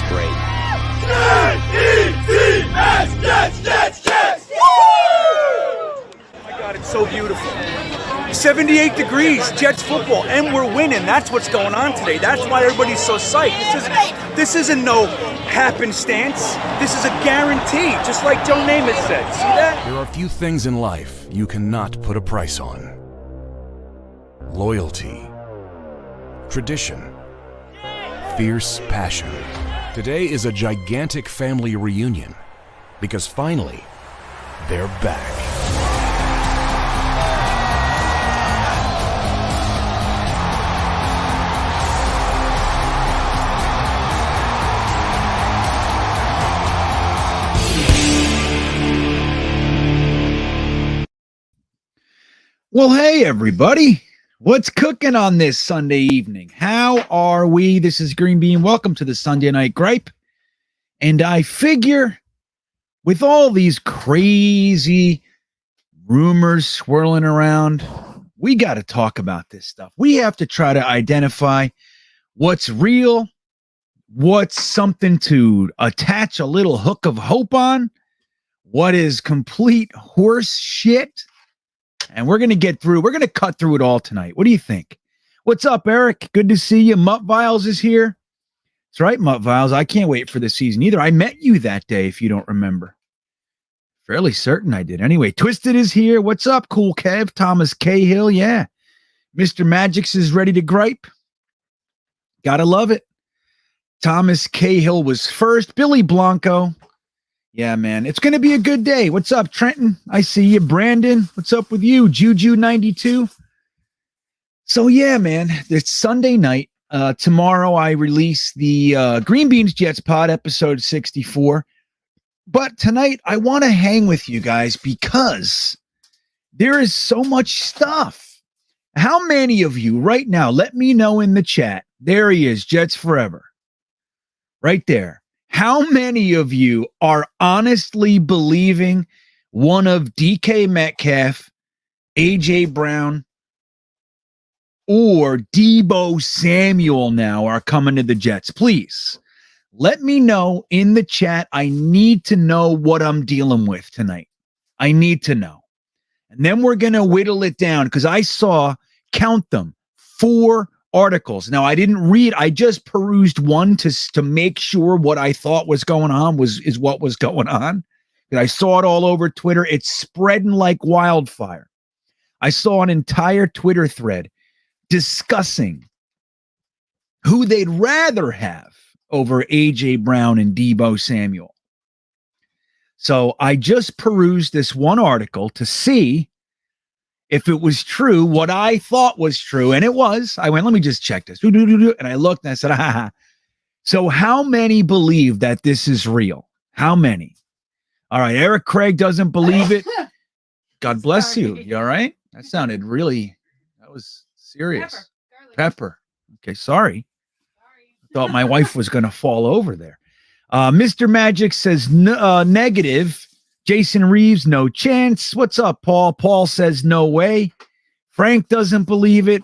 great. Jets! Oh my God, it's so beautiful. 78 degrees, Jets football, and we're winning. That's what's going on today. That's why everybody's so psyched. This isn't no happenstance. This is a guarantee, just like Joe Namath said. See that? There are few things in life you cannot put a price on. Loyalty, tradition, fierce passion. Today is a gigantic family reunion because finally, they're back. Well, hey, everybody. What's cooking on this Sunday evening? How are we? This is GreenBean. Welcome to the Sunday Night Gripe. And I figure with all these crazy rumors swirling around, we got to talk about this stuff. We have to try to identify what's real, what's something to attach a little hook of hope on, what is complete horse shit. And we're going to get through. We're going to cut through it all tonight. What do you think? What's up, Eric? Good to see you. Mutt Viles is here. That's right, Mutt Viles. I can't wait for the season either. I met you that day, if you don't remember. Fairly certain I did. Anyway, Twisted is here. What's up, Cool Kev? Thomas Cahill, yeah. Mr. Magix is ready to gripe. Gotta love it. Thomas Cahill was first. Billy Blanco. Yeah, man. It's going to be a good day. What's up, Trenton? I see you. Brandon, what's up with you? Juju92. So, yeah, man, it's Sunday night. Tomorrow I release the GreenBean's Jets pod, episode 64. But tonight I want to hang with you guys because there is so much stuff. How many of you right now, let me know in the chat. There he is, Jets Forever. Right there. How many of you are honestly believing one of DK Metcalf, AJ Brown, or Deebo Samuel now are coming to the Jets? Please let me know in the chat. I need to know what I'm dealing with tonight. I need to know. And then we're going to whittle it down because I saw, count them, 4 articles. Now, I didn't read. I just perused one to make sure what I thought was going on is what was going on. And I saw it all over Twitter. It's spreading like wildfire. I saw an entire Twitter thread discussing who they'd rather have over AJ Brown and Deebo Samuel. So I just perused this one article to see if it was true, what I thought was true, and it was. I went, let me just check this. And I looked and I said, ha. So how many believe that this is real? How many? All right, Eric Craig doesn't believe it. God bless you. You all right? That sounded really, that was serious. Pepper. Okay, sorry. I thought my wife was going to fall over there. Mr. Magic says negative. Jason Reeves, no chance. What's up, Paul? Paul says no way. Frank doesn't believe it.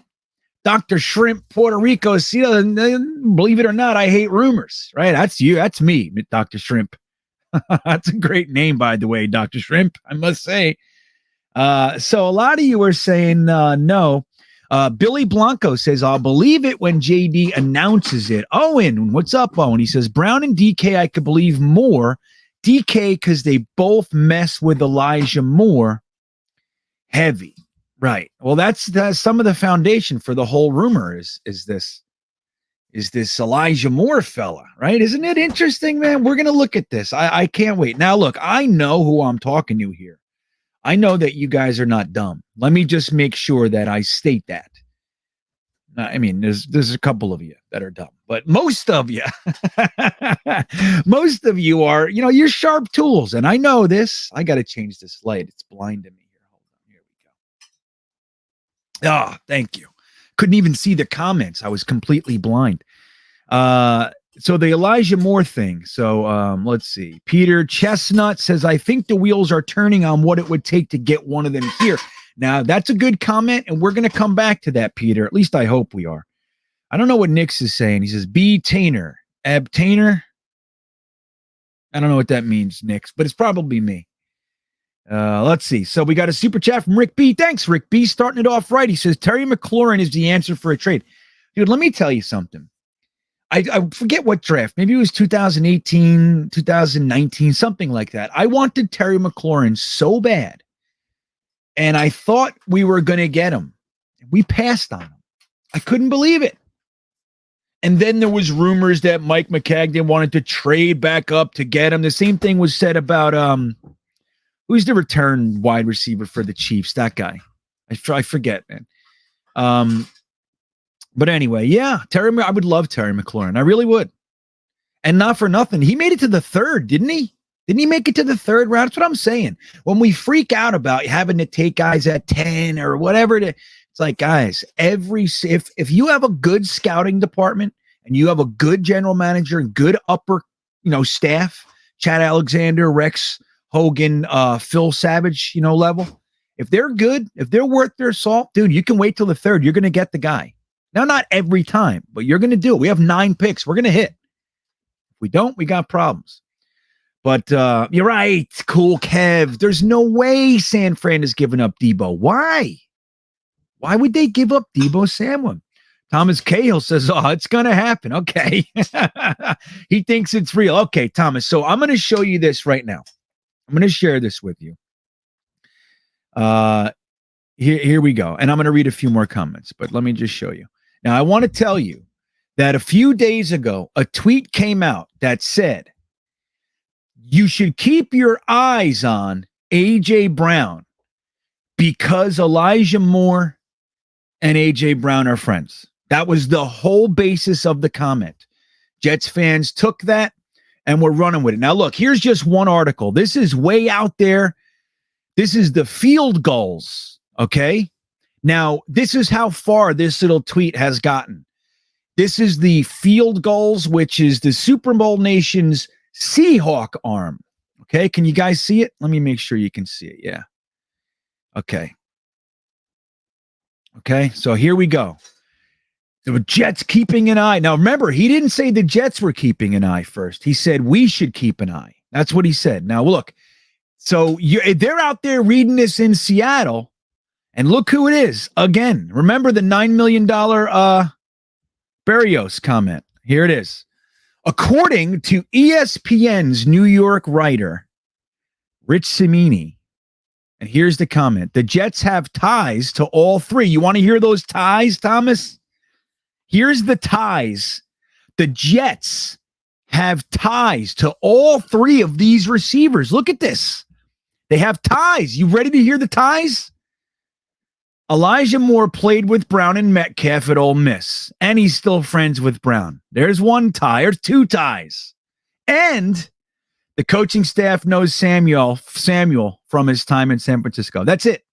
Dr. Shrimp, Puerto Rico, see, believe it or not, I hate rumors, right? That's you. That's me, Dr. Shrimp. That's a great name, by the way, Dr. Shrimp, I must say. So a lot of you are saying no. Billy Blanco says, I'll believe it when JD announces it. Owen, what's up, Owen? He says, Brown and DK, I could believe more. DK, because they both mess with Elijah Moore. Heavy. Right. Well, that's some of the foundation for the whole rumor is this Elijah Moore fella, right? Isn't it interesting, man? We're going to look at this. I can't wait. Now, look, I know who I'm talking to here. I know that you guys are not dumb. Let me just make sure that I state that. I mean, there's a couple of you that are dumb, but most of you, are, you're sharp tools. And I know this. I got to change this light. It's blinding me here. Hold on. Here we go. Ah, thank you. Couldn't even see the comments. I was completely blind. So the Elijah Moore thing. So let's see. Peter Chestnut says, I think the wheels are turning on what it would take to get one of them here. Now, that's a good comment, and we're going to come back to that, Peter. At least I hope we are. I don't know what Nix is saying. He says, B. Tainer. Ab Tainer? I don't know what that means, Nix, but it's probably me. Let's see. So we got a super chat from Rick B. Thanks, Rick B. Starting it off right. He says, Terry McLaurin is the answer for a trade. Dude, let me tell you something. I forget what draft. Maybe it was 2018, 2019, something like that. I wanted Terry McLaurin so bad. And I thought we were going to get him. We passed on him. I couldn't believe it. And then there was rumors that Mike McCagnon wanted to trade back up to get him. The same thing was said about who's the return wide receiver for the Chiefs? That guy. I forget, man. But anyway, yeah, I would love Terry McLaurin. I really would. And not for nothing. He made it to the third, didn't he? Didn't he make it to the third round? That's what I'm saying. When we freak out about having to take guys at 10 or whatever, it's like, guys, if you have a good scouting department and you have a good general manager and good upper, staff, Chad Alexander, Rex Hogan, Phil Savage, level, if they're good, if they're worth their salt, dude, you can wait till the third. You're going to get the guy. Now, not every time, but you're going to do it. We have 9 picks. We're going to hit. If we don't, we got problems. But you're right. Cool, Kev. There's no way San Fran is giving up Deebo. Why? Why would they give up Deebo Samuel? Thomas Cahill says, oh, it's going to happen. Okay. He thinks it's real. Okay, Thomas. So I'm going to show you this right now. I'm going to share this with you. Here we go. And I'm going to read a few more comments, but let me just show you. Now, I want to tell you that a few days ago, a tweet came out that said, you should keep your eyes on A.J. Brown because Elijah Moore and A.J. Brown are friends. That was the whole basis of the comment. Jets fans took that and we're running with it. Now, look, here's just one article. This is way out there. This is the field goals, okay? Now, this is how far this little tweet has gotten. This is the field goals, which is the Super Bowl Nation's Seahawk arm. Okay, can you guys see it? Let me make sure you can see it. Yeah. Okay. Okay, so here we go. The Jets keeping an eye. Now, remember, he didn't say the Jets were keeping an eye first. He said we should keep an eye. That's what he said. Now, look. So they're out there reading this in Seattle, and look who it is. Again, remember the $9 million Berrios comment. Here it is. According to ESPN's New York writer, Rich Cimini, and here's the comment, the Jets have ties to all three. You want to hear those ties, Thomas? Here's the ties. The Jets have ties to all three of these receivers. Look at this. They have ties. You ready to hear the ties? Elijah Moore played with Brown and Metcalf at Ole Miss, and he's still friends with Brown. There's one tie. There's 2 ties. And the coaching staff knows Samuel from his time in San Francisco. That's it.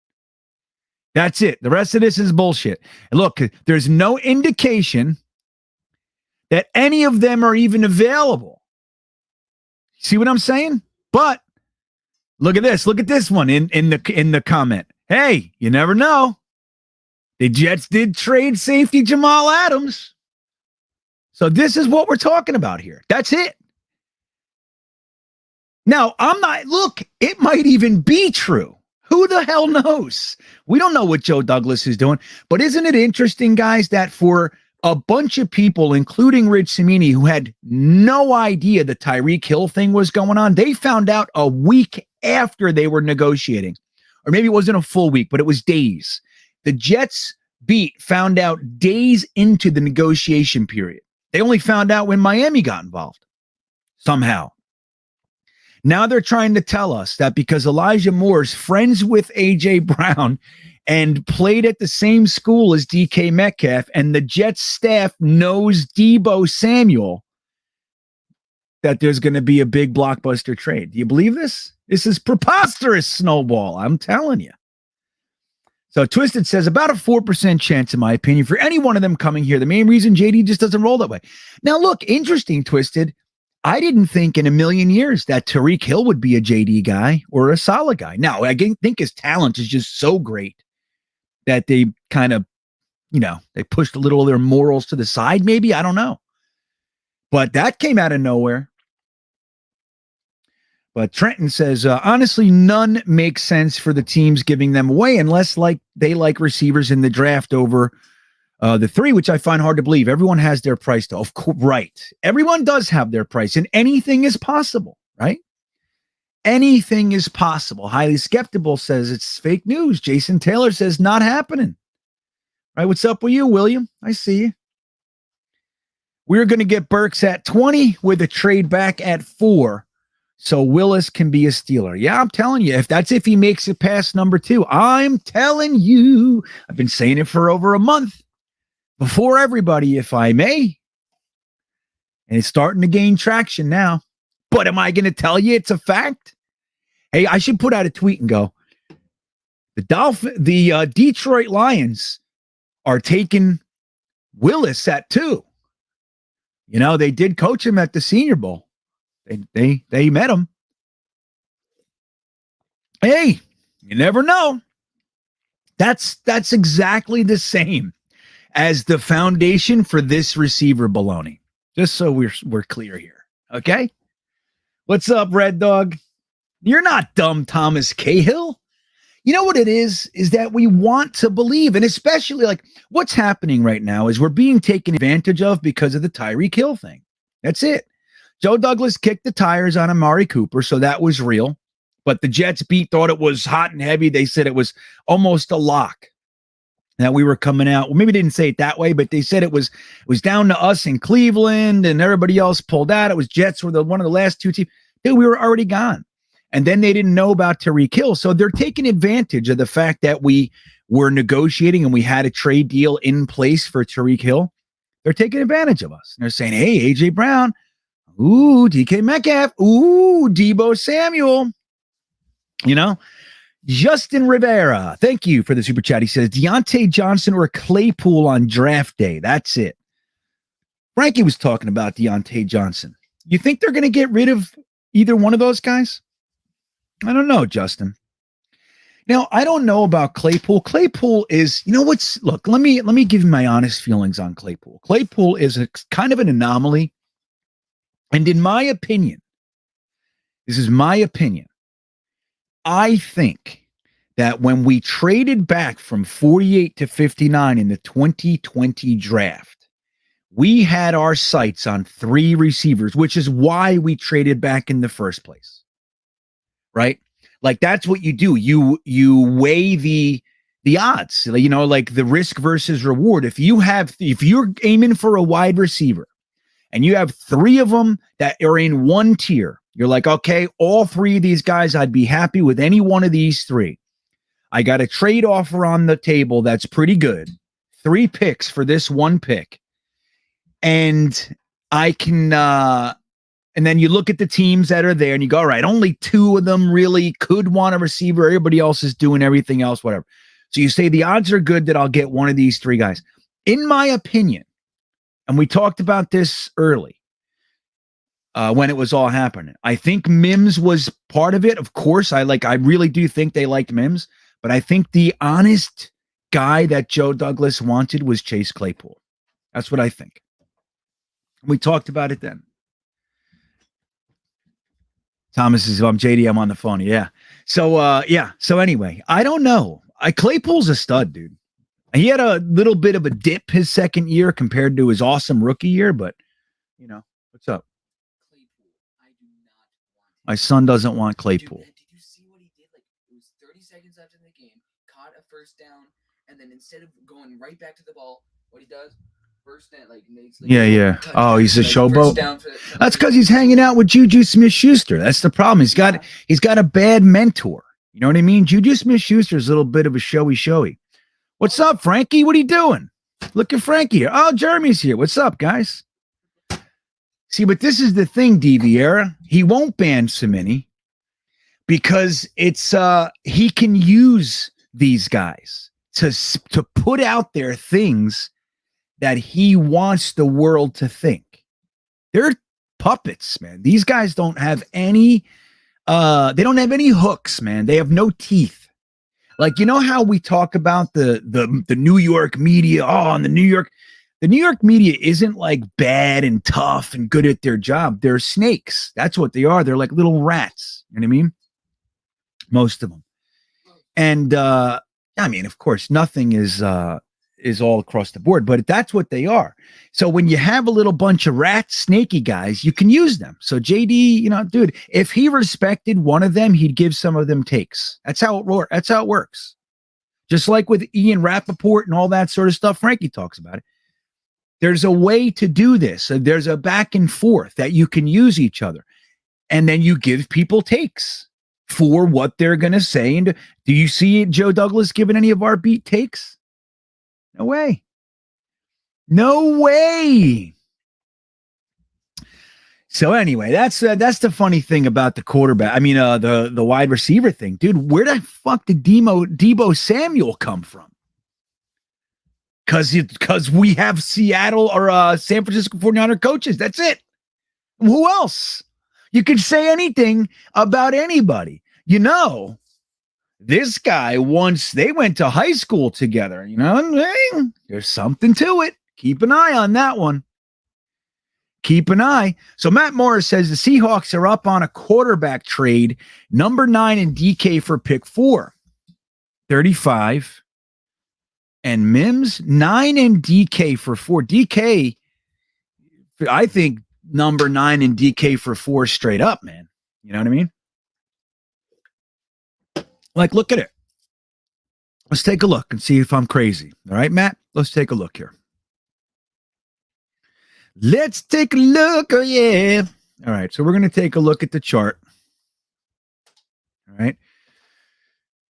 That's it. The rest of this is bullshit. And look, there's no indication that any of them are even available. See what I'm saying? But look at this. Look at this one in the comment. Hey, you never know. The Jets did trade safety Jamal Adams. So this is what we're talking about here. That's it. Now, it might even be true. Who the hell knows? We don't know what Joe Douglas is doing. But isn't it interesting, guys, that for a bunch of people, including Rich Cimini, who had no idea the Tyreek Hill thing was going on, they found out a week after they were negotiating. Or maybe it wasn't a full week, but it was days. The Jets found out days into the negotiation period. They only found out when Miami got involved. Somehow. Now they're trying to tell us that because Elijah Moore's friends with A.J. Brown and played at the same school as DK Metcalf, and the Jets staff knows Deebo Samuel, that there's going to be a big blockbuster trade. Do you believe this? This is preposterous, Snowball. I'm telling you. So Twisted says about a 4% chance, in my opinion, for any one of them coming here. The main reason JD just doesn't roll that way. Now, look, interesting, Twisted. I didn't think in a million years that Tyreek Hill would be a JD guy or a solid guy. Now, I think his talent is just so great that they kind of, they pushed a little of their morals to the side, maybe. I don't know. But that came out of nowhere. But Trenton says, honestly, none makes sense for the teams giving them away unless they like receivers in the draft over the 3, which I find hard to believe. Everyone has their price, though. Of course, right. Everyone does have their price, and anything is possible, right? Anything is possible. Highly Skeptical says it's fake news. Jason Taylor says not happening. Right, what's up with you, William? I see you. We're going to get Burks at 20 with a trade back at 4. So Willis can be a Steeler. Yeah, I'm telling you, if he makes it past number 2, I'm telling you, I've been saying it for over a month before everybody, if I may. And it's starting to gain traction now. But am I going to tell you it's a fact? Hey, I should put out a tweet and go, the Detroit Lions are taking Willis at 2. You know, they did coach him at the Senior Bowl. They met him. Hey, you never know. That's exactly the same as the foundation for this receiver baloney. Just so we're clear here. Okay? What's up, Red Dog? You're not dumb, Thomas Cahill. You know what it is that we want to believe, and especially like what's happening right now is we're being taken advantage of because of the Tyreek Hill thing. That's it. Joe Douglas kicked the tires on Amari Cooper, so that was real. But the Jets thought it was hot and heavy. They said it was almost a lock that we were coming out. Well, maybe they didn't say it that way, but they said it was down to us in Cleveland and everybody else pulled out. It was Jets were one of the last 2 teams. Dude, we were already gone. And then they didn't know about Tyreek Hill. So they're taking advantage of the fact that we were negotiating and we had a trade deal in place for Tyreek Hill. They're taking advantage of us. And they're saying, hey, A.J. Brown, ooh, DK Metcalf, ooh, Deebo Samuel. You know, Justin Rivera, thank you for the super chat. He says, Deontay Johnson or Claypool on draft day. That's it. Frankie was talking about Deontay Johnson. You think they're going to get rid of either one of those guys? I don't know, Justin. Now, I don't know about Claypool. Claypool is, look, let me give you my honest feelings on Claypool. Claypool is a kind of an anomaly. And in my opinion, this is my opinion, I think that when we traded back from 48 to 59 in the 2020 draft, we had our sights on 3 receivers, which is why we traded back in the first place. Right? Like that's what you do. You weigh the odds, like the risk versus reward. If you're aiming for a wide receiver and you have 3 of them that are in one tier, you're like, okay, all 3 of these guys, I'd be happy with any one of these 3. I got a trade offer on the table that's pretty good. 3 picks for this 1 pick. And I can, and then you look at the teams that are there and you go, all right, only 2 of them really could want a receiver. Everybody else is doing everything else, whatever. So you say the odds are good that I'll get one of these 3 guys. In my opinion, and we talked about this early when it was all happening, I think Mims was part of it. Of course, I really do think they liked Mims, but I think the honest guy that Joe Douglas wanted was Chase Claypool. That's what I think. We talked about it then. Thomas says, I'm JD, I'm on the phone. Yeah. So, So anyway, I don't know. Claypool's a stud, dude. He had a little bit of a dip his second year compared to his awesome rookie year, but, what's up? Claypool, I do not want My son doesn't want Claypool. Dude, did you see what he did? Like, it was 30 seconds after the game, caught a first down, and then instead of going right back to the ball, what he does, first down, makes Yeah. Oh, he's a showboat. That's because he's hanging out with Juju Smith-Schuster. That's the problem. He's got a bad mentor. You know what I mean? Juju Smith-Schuster is a little bit of a showy. What's up, Frankie? What are you doing? Look at Frankie here. Oh, Jeremy's here. What's up, guys? See, but this is the thing, D. Vieira. He won't ban Samini because it's he can use these guys to put out there things that he wants the world to think. They're puppets, man. These guys don't have any they don't have any hooks, man. They have no teeth. Like, you know how we talk about the New York media, and the The New York media isn't like bad and tough and good at their job. They're snakes. That's what they are. They're like little rats. You know what I mean? Most of them. And I mean, of course, nothing is all across the board, but that's what they are. So when you have a little bunch of rat snaky guys, you can use them. So JD, you know, dude, if he respected one of them, he'd give some of them takes. That's how it works. Just like with Ian Rappaport and all that sort of stuff, Frankie talks about it. There's a way to do this. There's a back and forth that you can use each other. And then you give people takes for what they're going to say. And do you see Joe Douglas giving any of our beat takes? No way. No way. So anyway, that's the funny thing about the quarterback. I mean, the wide receiver thing. Dude, where the fuck did Deebo Samuel come from? Because we have Seattle or San Francisco 49er coaches. That's it. Who else? You could say anything about anybody. You know, this guy, once they went to high school together, you know, there's something to it. Keep an eye on that one. Keep an eye. So Matt Morris says the Seahawks are up on a quarterback trade, number 9 in DK for pick 4, 35. And Mims, 9 and DK for 4. DK, I think number 9 and DK for 4 straight up, man. You know what I mean? Like, look at it. Let's take a look and see if I'm crazy. All right, Matt? Let's take a look here. Let's take a look. Oh, yeah. All right, so we're going to take a look at the chart. All right.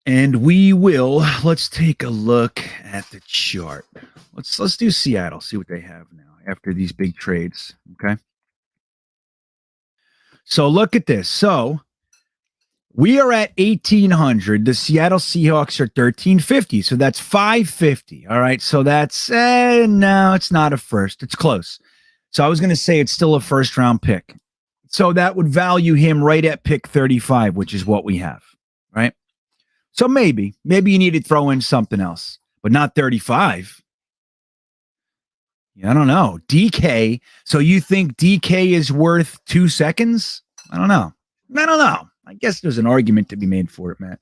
And let's take a look at the chart. Let's do Seattle, see what they have now after these big trades, okay? So look at this. So we are at 1,800. The Seattle Seahawks are 1,350. So that's 550. All right. So that's, no, it's not a first. It's close. So I was going to say it's still a first round pick. So that would value him right at pick 35, which is what we have, right? So maybe you need to throw in something else, but not 35. I don't know. DK. So you think DK is worth 2 seconds? I don't know. I guess there's an argument to be made for it, Matt.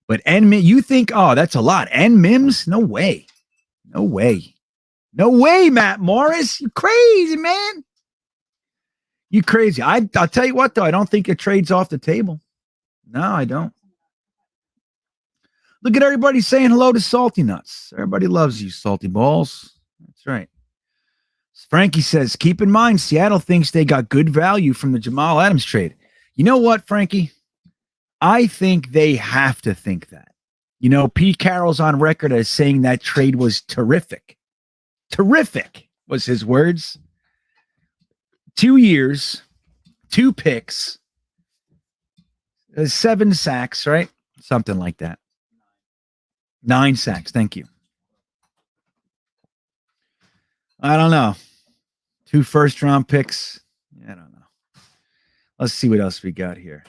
But you think, oh, that's a lot. And Mims? No way. No way. No way, Matt Morris. You crazy, man. You crazy. I'll tell you what, though. I don't think it trades off the table. No, I don't. Look at everybody saying hello to Salty Nuts. Everybody loves you, Salty Balls. That's right. Frankie says, keep in mind, Seattle thinks they got good value from the Jamal Adams trade. You know what, Frankie? I think they have to think that. You know, Pete Carroll's on record as saying that trade was terrific. Terrific was his words. 2 years, 2 picks, 7 sacks, right? Something like that. 9 sacks. Thank you. I don't know. 2 first-round picks. I don't know. Let's see what else we got here.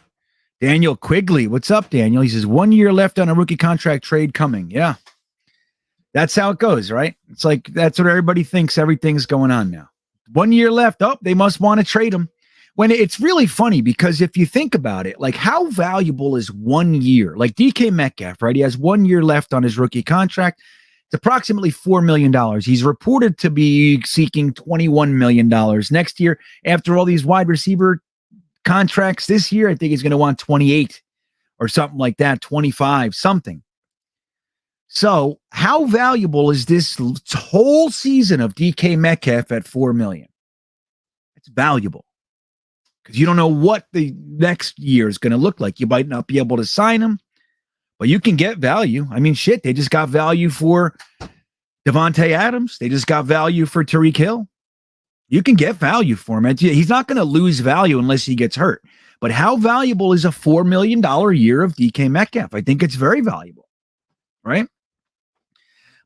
Daniel Quigley. What's up, Daniel? He says, 1 year left on a rookie contract trade coming. Yeah. That's how it goes, right? It's like that's what everybody thinks everything's going on now. 1 year left. Oh, they must want to trade him. When it's really funny because if you think about it, like how valuable is 1 year? Like DK Metcalf, right? He has 1 year left on his rookie contract. It's approximately $4 million. He's reported to be seeking $21 million next year. After all these wide receiver contracts this year, I think he's going to want 28 or something like that, 25, something. So how valuable is this whole season of DK Metcalf at $4 million? It's valuable because you don't know what the next year is going to look like. You might not be able to sign him, but you can get value. I mean, shit, they just got value for Devontae Adams. They just got value for Tyreek Hill. You can get value for him. He's not going to lose value unless he gets hurt. But how valuable is a $4 million year of DK Metcalf? I think it's very valuable, right?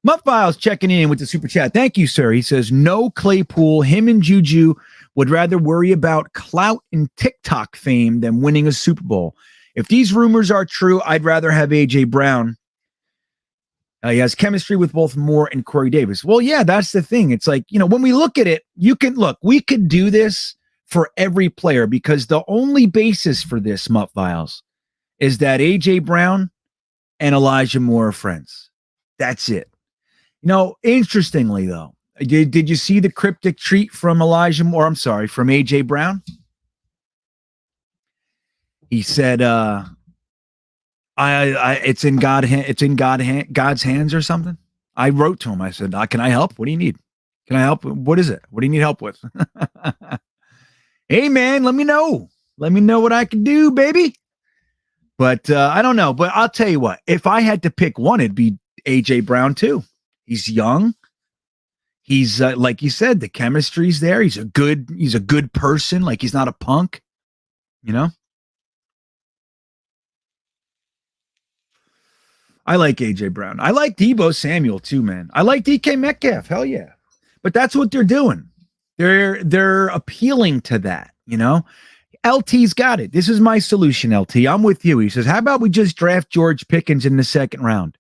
Mutt Files checking in with the super chat. Thank you, sir. He says, no Claypool. Him and Juju would rather worry about clout and TikTok fame than winning a Super Bowl. If these rumors are true, I'd rather have A.J. Brown. He has chemistry with both Moore and Corey Davis. Well, yeah, that's the thing. It's like, when we look at it, we could do this for every player because the only basis for this, Mutt Files, is that A.J. Brown and Elijah Moore are friends. That's it. Interestingly, though, did you see the cryptic tweet from from A.J. Brown? He said, it's in God's hands or something. I wrote to him. I said, can I help? What do you need? Can I help? What is it? What do you need help with? Hey man, let me know. Let me know what I can do, baby. But I don't know. But I'll tell you what, if I had to pick one, it'd be AJ Brown too. He's young. He's like you said, the chemistry's there. He's a good person. Like he's not a punk, I like AJ Brown. I like Deebo Samuel too, man. I like DK Metcalf. Hell yeah. But that's what they're doing. They're appealing to that, LT's got it. This is my solution, LT. I'm with you. He says, how about we just draft George Pickens in the second round?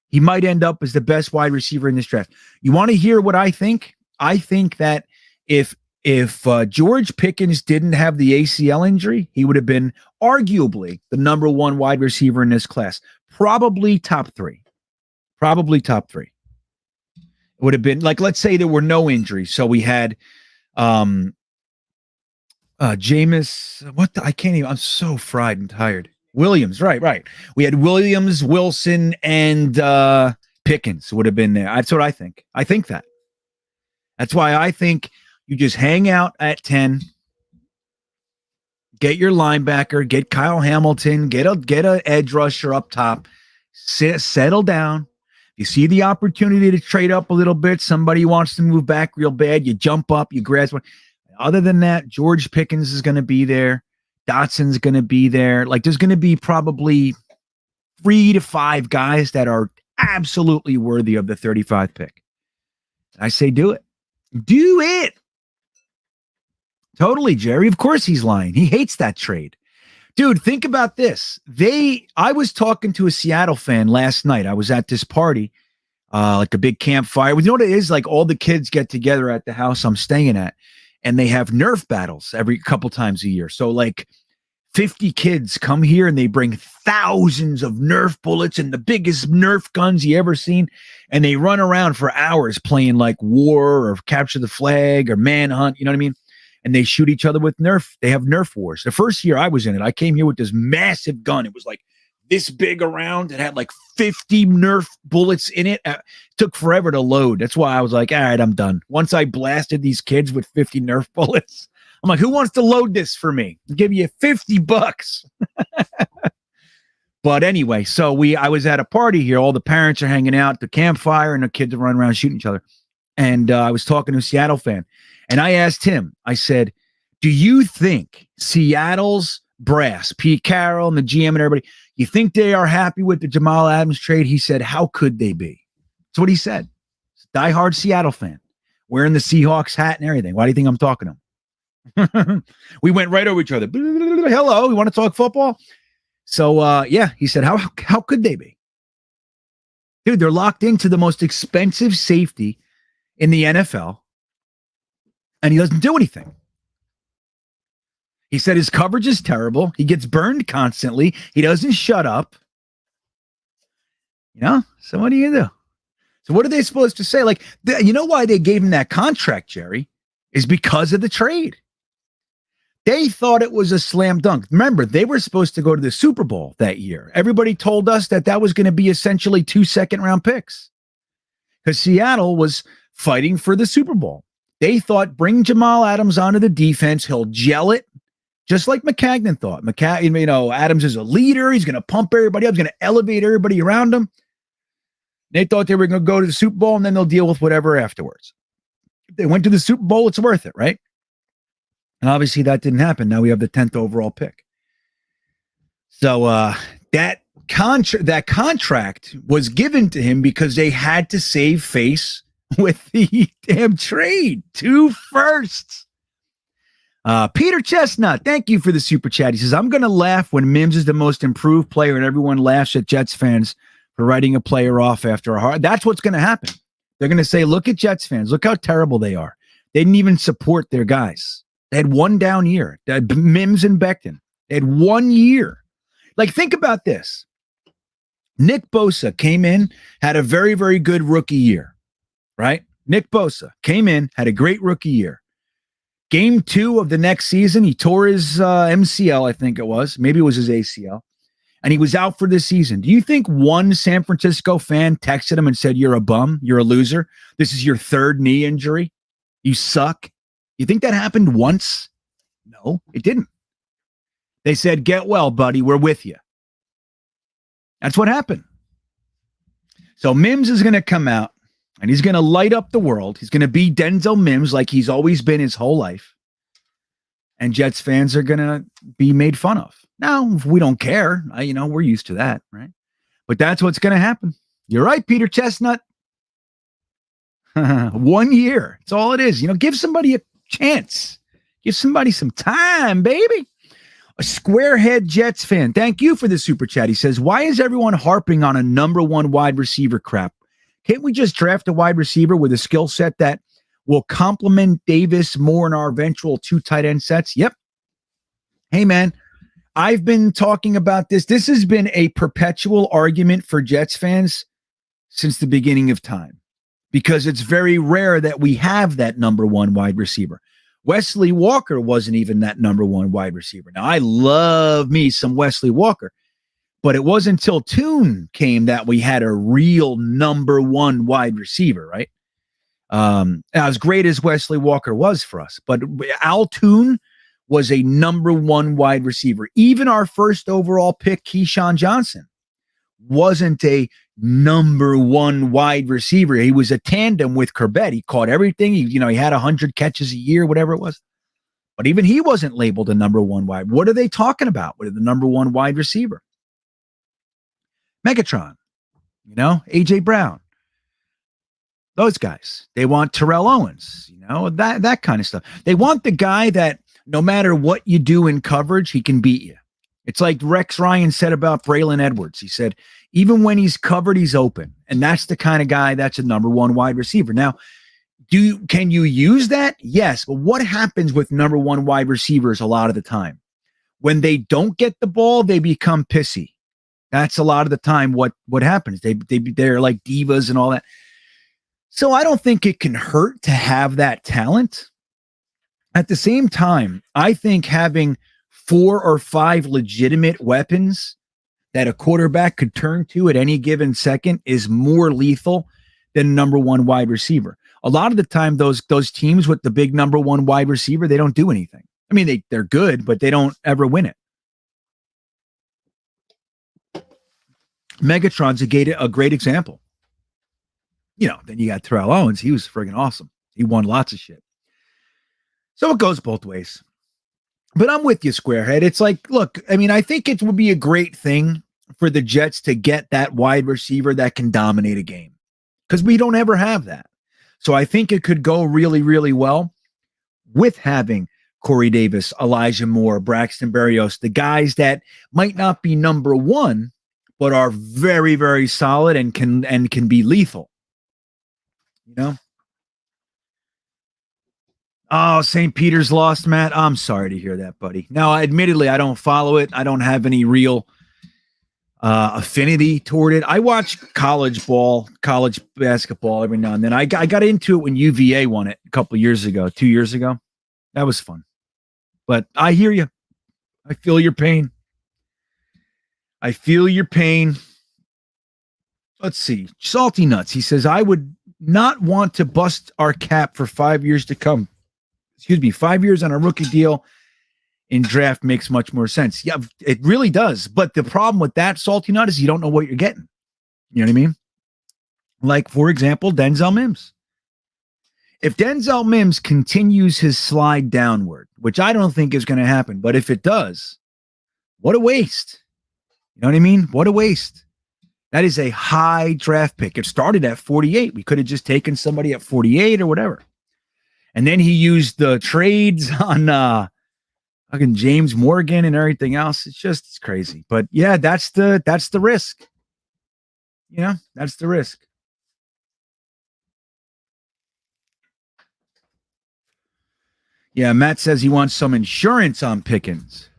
He might end up as the best wide receiver in this draft. You want to hear what I think? I think that if George Pickens didn't have the ACL injury, he would have been arguably the number one wide receiver in this class. Probably top three. It would have been like, let's say there were no injuries. So we had Jameis, I can't even, I'm so fried and tired. Williams, right. We had Williams, Wilson, and Pickens would have been there. That's what I think. I think that. That's why I think you just hang out at 10, get your linebacker, get Kyle Hamilton, get a edge rusher up top, settle down. You see the opportunity to trade up a little bit. Somebody wants to move back real bad. You jump up, you grab one. Other than that, George Pickens is going to be there. Dotson's going to be there. Like there's going to be probably 3 to 5 guys that are absolutely worthy of the 35 pick. I say do it. Do it. Totally, Jerry. Of course he's lying. He hates that trade. Dude, think about this. I was talking to a Seattle fan last night. I was at this party, like a big campfire. You know what it is? Like all the kids get together at the house I'm staying at, and they have Nerf battles every couple times a year. So like 50 kids come here and they bring thousands of Nerf bullets and the biggest Nerf guns you ever seen. And they run around for hours playing like war or capture the flag or manhunt. You know what I mean? And they shoot each other with Nerf. They have Nerf wars. The first year I was in it, I came here with this massive gun. It was like this big around. It had like 50 Nerf bullets in it. It took forever to load. That's why I was like, all right, I'm done. Once I blasted these kids with 50 Nerf bullets, I'm like, who wants to load this for me? I'll give you $50. But anyway, so I was at a party here. All the parents are hanging out at the campfire and the kids are running around shooting each other. And I was talking to a Seattle fan. And I asked him, I said, do you think Seattle's brass, Pete Carroll and the GM and everybody, you think they are happy with the Jamal Adams trade? He said, how could they be? That's what he said. Diehard Seattle fan, wearing the Seahawks hat and everything. Why do you think I'm talking to him? We went right over each other. Hello, you want to talk football? So, yeah, he said, how could they be? Dude, they're locked into the most expensive safety in the NFL. And he doesn't do anything. He said his coverage is terrible. He gets burned constantly. He doesn't shut up. So what do you do? So what are they supposed to say? Like, you know why they gave him that contract, Jerry? Is because of the trade. They thought it was a slam dunk. Remember, they were supposed to go to the Super Bowl that year. Everybody told us that was going to be essentially 2 second-round picks because Seattle was fighting for the Super Bowl. They thought, bring Jamal Adams onto the defense. He'll gel it, just like McCagnon thought. Adams is a leader. He's going to pump everybody up. He's going to elevate everybody around him. They thought they were going to go to the Super Bowl, and then they'll deal with whatever afterwards. If they went to the Super Bowl, it's worth it, right? And obviously that didn't happen. Now we have the 10th overall pick. So that contract was given to him because they had to save face with the damn trade. 2 firsts. Peter Chestnut, thank you for the super chat. He says, I'm going to laugh when Mims is the most improved player and everyone laughs at Jets fans for writing a player off after a hard. That's what's going to happen. They're going to say, look at Jets fans. Look how terrible they are. They didn't even support their guys. They had one down year. They had Mims and Becton. They had 1 year. Like, think about this. Nick Bosa came in, had a very, very good rookie year, right? Nick Bosa came in, had a great rookie year. Game 2 of the next season, he tore his MCL, I think it was. Maybe it was his ACL. And he was out for the season. Do you think one San Francisco fan texted him and said, you're a bum, you're a loser, this is your 3rd knee injury, you suck? You think that happened once? No, it didn't. They said, get well, buddy, we're with you. That's what happened. So Mims is going to come out, and he's going to light up the world. He's going to be Denzel Mims like he's always been his whole life. And Jets fans are going to be made fun of. Now, we don't care. We're used to that, right? But that's what's going to happen. You're right, Peter Chestnut. 1 year. That's all it is. Give somebody a chance. Give somebody some time, baby. A squarehead Jets fan. Thank you for the super chat. He says, why is everyone harping on a number 1 wide receiver crap? Can't we just draft a wide receiver with a skill set that will complement Davis more in our eventual 2 tight end sets? Yep. Hey, man, I've been talking about this. This has been a perpetual argument for Jets fans since the beginning of time, because it's very rare that we have that number 1 wide receiver. Wesley Walker wasn't even that number 1 wide receiver. Now, I love me some Wesley Walker, but it wasn't until Tune came that we had a real number 1 wide receiver, right? As great as Wesley Walker was for us, but Al Tune was a number 1 wide receiver. Even our first overall pick, Keyshawn Johnson, wasn't a number 1 wide receiver. He was a tandem with Corbett. He caught everything. He had 100 catches a year, whatever it was. But even he wasn't labeled a number 1 wide. What are they talking about with the number 1 wide receiver? Megatron, AJ Brown, those guys. They want Terrell Owens, that kind of stuff. They want the guy that no matter what you do in coverage, he can beat you. It's like Rex Ryan said about Braylon Edwards. He said, even when he's covered, he's open. And that's the kind of guy that's a number 1 wide receiver. Now, can you use that? Yes. But what happens with number 1 wide receivers a lot of the time? When they don't get the ball, they become pissy. That's a lot of the time what happens. They're like divas and all that. So I don't think it can hurt to have that talent. At the same time, I think having 4 or 5 legitimate weapons that a quarterback could turn to at any given second is more lethal than number 1 wide receiver. A lot of the time, those teams with the big number 1 wide receiver, they don't do anything. I mean, they're good, but they don't ever win it. Megatron's a great example. Then you got Terrell Owens. He was friggin' awesome. He won lots of shit. So it goes both ways. But I'm with you, Squarehead. It's like, look, I mean, I think it would be a great thing for the Jets to get that wide receiver that can dominate a game, because we don't ever have that. So I think it could go really, really well with having Corey Davis, Elijah Moore, Braxton Berrios, the guys that might not be number 1, but are very, very solid and can be lethal. Oh, St. Peter's lost, Matt. I'm sorry to hear that, buddy. Now, admittedly, I don't follow it. I don't have any real affinity toward it. I watch college basketball every now and then. I got into it when UVA won it a couple of years ago, 2 years ago. That was fun. But I hear you. I feel your pain. Let's see. Salty Nuts. He says, I would not want to bust our cap for 5 years to come. 5 years on a rookie deal in draft makes much more sense. Yeah, it really does. But the problem with that, Salty Nut, is you don't know what you're getting. You know what I mean? Like, for example, Denzel Mims. If Denzel Mims continues his slide downward, which I don't think is going to happen, but if it does, what a waste. You know what I mean? What a waste. That is a high draft pick. It started at 48. We could have just taken somebody at 48 or whatever. And then he used the trades on fucking James Morgan and everything else. It's crazy. But yeah, that's the risk. that's the risk. Yeah, Matt says he wants some insurance on Pickens.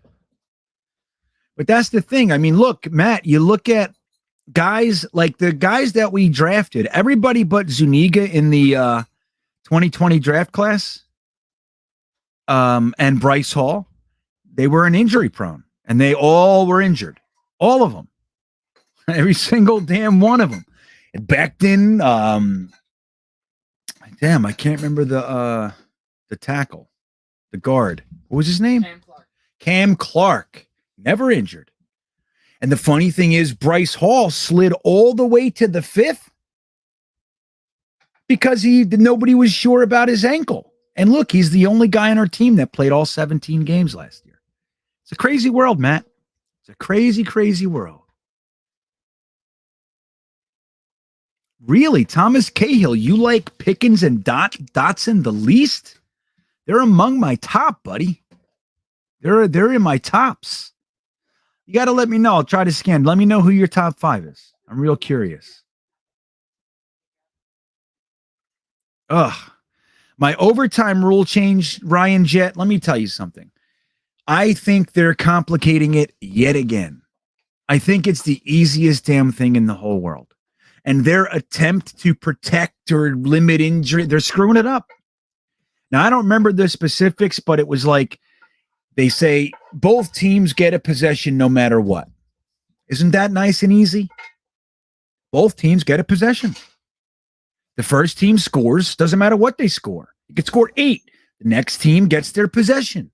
But that's the thing. I mean, look, Matt, you look at guys like the guys that we drafted, everybody but Zuniga in the 2020 draft class, and Bryce Hall, they were an injury prone, and they all were injured. All of them. Every single damn one of them. And Becton, I can't remember the tackle, the guard. What was his name? Cam Clark. Never injured. And the funny thing is, Bryce Hall slid all the way to the 5th because nobody was sure about his ankle. And look, he's the only guy on our team that played all 17 games last year. It's a crazy world, Matt. It's a crazy, crazy world. Really, Thomas Cahill, you like Pickens and Dotson the least? They're among my top, buddy. They're in my tops. You got to let me know. I'll try to scan. Let me know who your top 5 is. I'm real curious. My overtime rule change, Ryan Jet. Let me tell you something. I think they're complicating it yet again. I think it's the easiest damn thing in the whole world. And their attempt to protect or limit injury, they're screwing it up. Now, I don't remember the specifics, but it was like they say both teams get a possession no matter what. Isn't that nice and easy? Both teams get a possession. The first team scores, doesn't matter what they score. You could score 8. The next team gets their possession.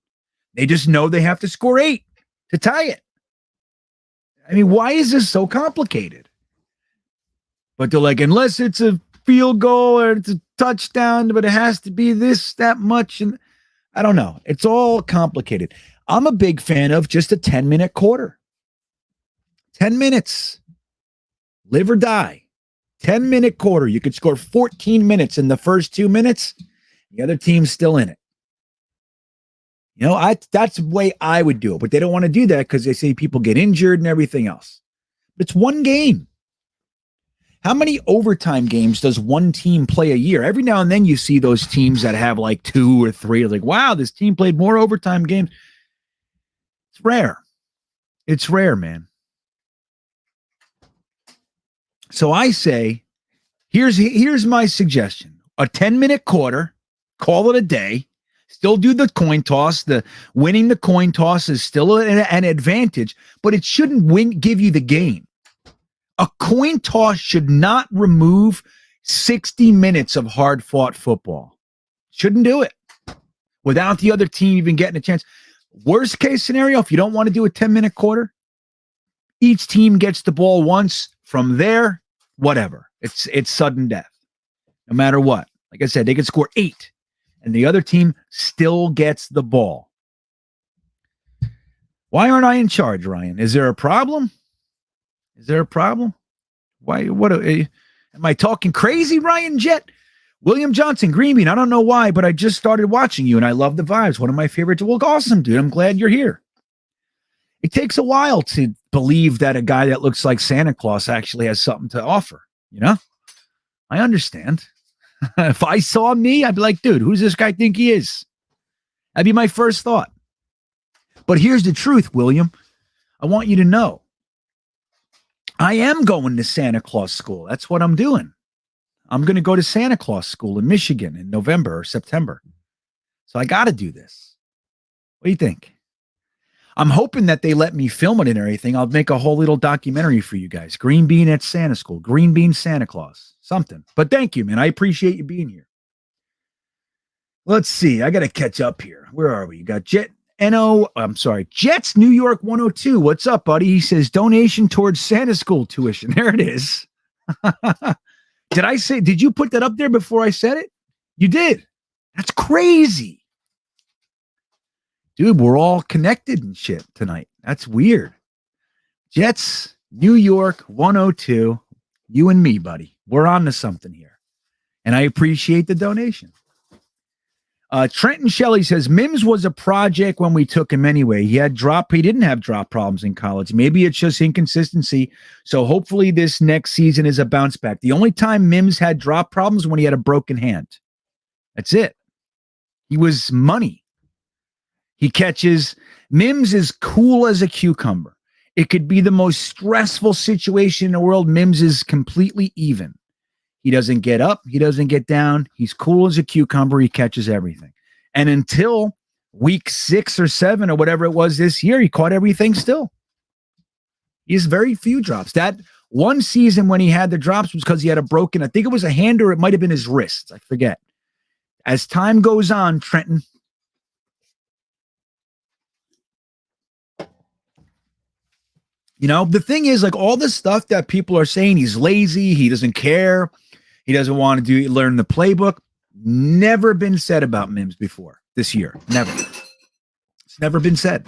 They just know they have to score 8 to tie it. I mean, why is this so complicated? But they're like, unless it's a field goal or it's a touchdown, but it has to be this, that much. And I don't know. It's all complicated. I'm a big fan of just a 10-minute quarter. 10 minutes. Live or die. 10-minute quarter. You could score 14 minutes in the first 2 minutes. The other team's still in it. That's the way I would do it. But they don't want to do that because they say people get injured and everything else. But it's one game. How many overtime games does one team play a year? Every now and then you see those teams that have like 2 or 3. Like, wow, this team played more overtime games. It's rare. It's rare, man. So I say, here's my suggestion. A 10-minute quarter, call it a day. Still do the coin toss. The winning the coin toss is still an advantage, but it shouldn't give you the game. A coin toss should not remove 60 minutes of hard-fought football. Shouldn't do it without the other team even getting a chance. Worst case scenario, if you don't want to do a 10-minute quarter, each team gets the ball once. From there, whatever. It's sudden death. No matter what. Like I said, they could score 8, and the other team still gets the ball. Why aren't I in charge, Ryan? Is there a problem? Is there a problem? Why? What? Am I talking crazy, Ryan Jet? William Johnson, GreenBean. I don't know why, but I just started watching you, and I love the vibes. One of my favorites. Well, awesome, dude. I'm glad you're here. It takes a while to believe that a guy that looks like Santa Claus actually has something to offer. I understand. If I saw me, I'd be like, dude, who's this guy think he is? That'd be my first thought. But here's the truth, William. I want you to know. I am going to Santa Claus school. That's what I'm doing. I'm going to go to Santa Claus school in Michigan in November or September. So I got to do this. What do you think? I'm hoping that they let me film it and everything. I'll make a whole little documentary for you guys. GreenBean at Santa School. GreenBean Santa Claus. Something. But thank you, man. I appreciate you being here. Let's see. I got to catch up here. Where are we? You got Jets New York 102. What's up, buddy? He says donation towards Santa School tuition. There it is. Did you put that up there before I said it? You did. That's crazy. Dude, we're all connected and shit tonight. That's weird. Jets, New York, 102. You and me, buddy. We're on to something here. And I appreciate the donation. Trenton Shelley says Mims was a project when we took him anyway. He didn't have drop problems in college. Maybe it's just inconsistency. So hopefully this next season is a bounce back. The only time Mims had drop problems when he had a broken hand. That's it. He was money. He catches. Mims is cool as a cucumber. It could be the most stressful situation in the world. Mims is completely even. He doesn't get up. He doesn't get down. He's cool as a cucumber. He catches everything. And until week 6 or 7 or whatever it was this year, he caught everything still. He has very few drops. That one season when he had the drops was because he had a broken, I think it was a hand or it might have been his wrist. I forget. As time goes on, Trenton, the thing is, like, all the stuff that people are saying, he's lazy, he doesn't care, he doesn't want to learn the playbook, never been said about Mims before this year. Never. It's never been said.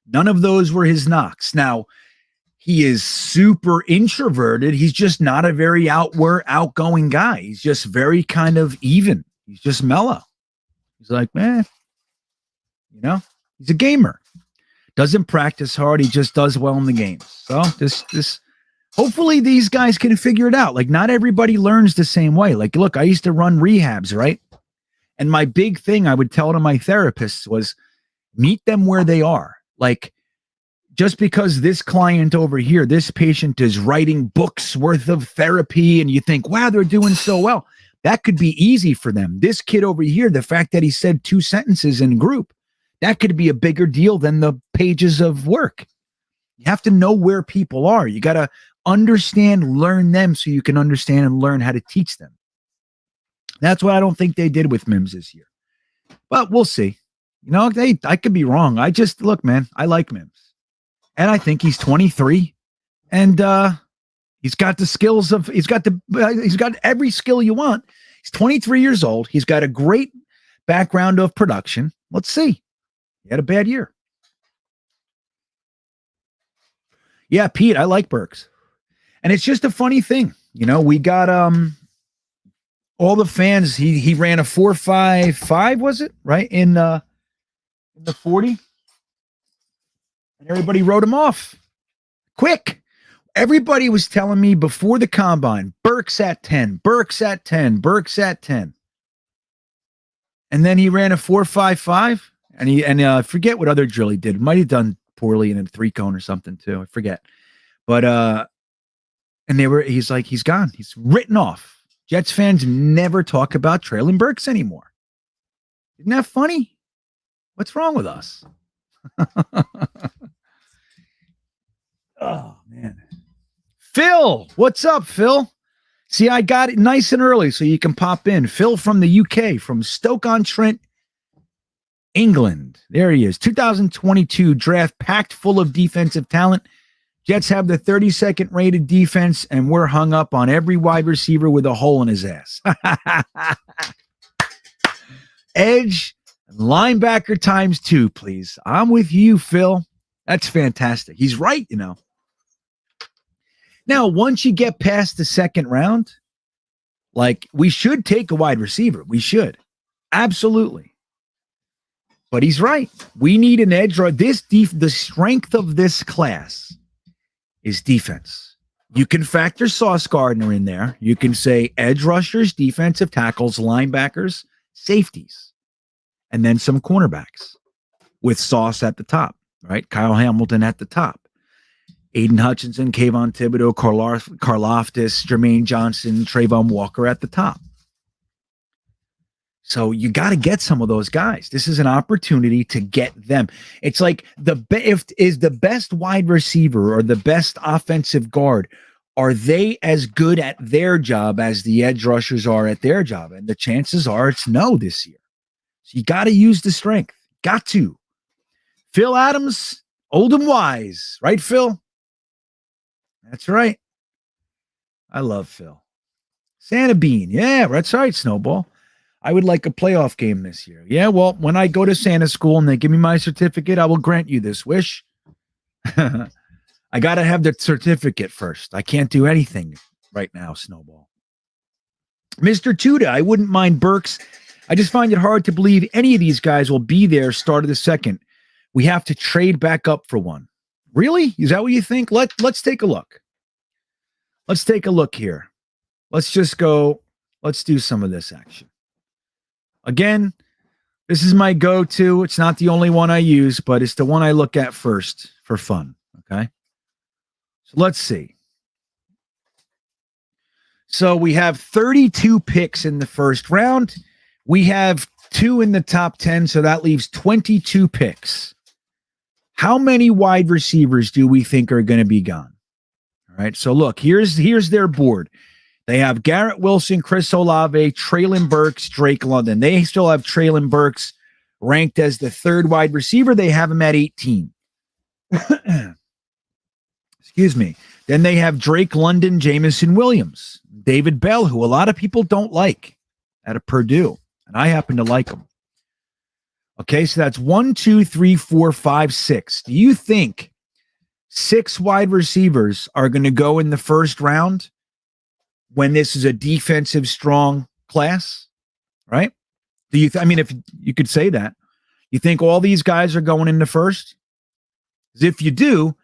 None of those were his knocks. Now, he is super introverted. He's just not a very outgoing guy. He's just very kind of even. He's just mellow. He's like, man, he's a gamer. Doesn't practice hard. He just does well in the games. So hopefully these guys can figure it out. Like, not everybody learns the same way. Like, look, I used to run rehabs, right? And my big thing I would tell to my therapists was meet them where they are. Like, just because this client over here, this patient is writing books worth of therapy and you think, wow, they're doing so well. That could be easy for them. This kid over here, the fact that he said 2 sentences in group, that could be a bigger deal than the pages of work. You have to know where people are. You got to understand, learn them so you can understand and learn how to teach them. That's what I don't think they did with Mims this year. But we'll see. I could be wrong. Look, man, I like Mims. And I think he's 23 and he's got the skills he's got every skill you want. He's 23 years old. He's got a great background of production. Let's see. He had a bad year. Yeah, Pete, I like Burks. And it's just a funny thing. We got all the fans. He ran a 4.55, was it? Right? In the 40. And everybody wrote him off. Quick. Everybody was telling me before the combine, Burks at 10, Burks at 10, Burks at 10. And then he ran a 4.55. And I forget what other drill he did. Might have done poorly in a 3-cone or something too. I forget. But he's like, he's gone. He's written off. Jets fans never talk about Traylon Burks anymore. Isn't that funny? What's wrong with us? Oh man. Phil, what's up, Phil? See, I got it nice and early so you can pop in. Phil from the UK, from Stoke-on-Trent, England. There he is. 2022 draft packed full of defensive talent. Jets have the 32nd rated defense, and we're hung up on every wide receiver with a hole in his ass. Edge, linebacker times 2, please. I'm with you, Phil. That's fantastic. He's right, Now, once you get past the 2nd round, like, we should take a wide receiver. We should. Absolutely. But he's right. We need an edge. The strength of this class is defense. You can factor Sauce Gardner in there. You can say edge rushers, defensive tackles, linebackers, safeties, and then some cornerbacks with Sauce at the top, right? Kyle Hamilton at the top. Aiden Hutchinson, Kayvon Thibodeau, Karlaftis, Jermaine Johnson, Trayvon Walker at the top. So you got to get some of those guys. This is an opportunity to get them. It's like the best wide receiver or the best offensive guard, are they as good at their job as the edge rushers are at their job? And the chances are it's no this year. So you got to use the strength. Got to. Phil Adams, old and wise, right, Phil? That's right. I love Phil. Santa Bean. Yeah, that's right, Snowball. I would like a playoff game this year. Yeah, well, when I go to Santa school and they give me my certificate, I will grant you this wish. I got to have the certificate first. I can't do anything right now, Snowball. Mr. Tuda, I wouldn't mind Burks. I just find it hard to believe any of these guys will be there start of the second. We have to trade back up for one. Really? Is that what you think? Let's take a look. Let's take a look here. Let's just go. Let's do some of this action. Again, this is my go-to. It's not the only one I use, but it's the one I look at first for fun. Okay. So let's see. So we have 32 picks in the first round. We have 2 in the top 10, so that leaves 22 picks. How many wide receivers do we think are going to be gone? All right, so look, here's their board. They have Garrett Wilson, Chris Olave, Treylon Burks, Drake London. They still have Treylon Burks ranked as the 3rd wide receiver. They have him at 18. Excuse me. Then they have Drake London, Jamison Williams, David Bell, who a lot of people don't like out of Purdue, and I happen to like him. Okay, so that's 1, 2, 3, 4, 5, 6. Do you think 6 wide receivers are going to go in the first round when this is a defensive strong class? Right? Do you? I mean, if you could say that, you think all these guys are going in the first? Because if you do,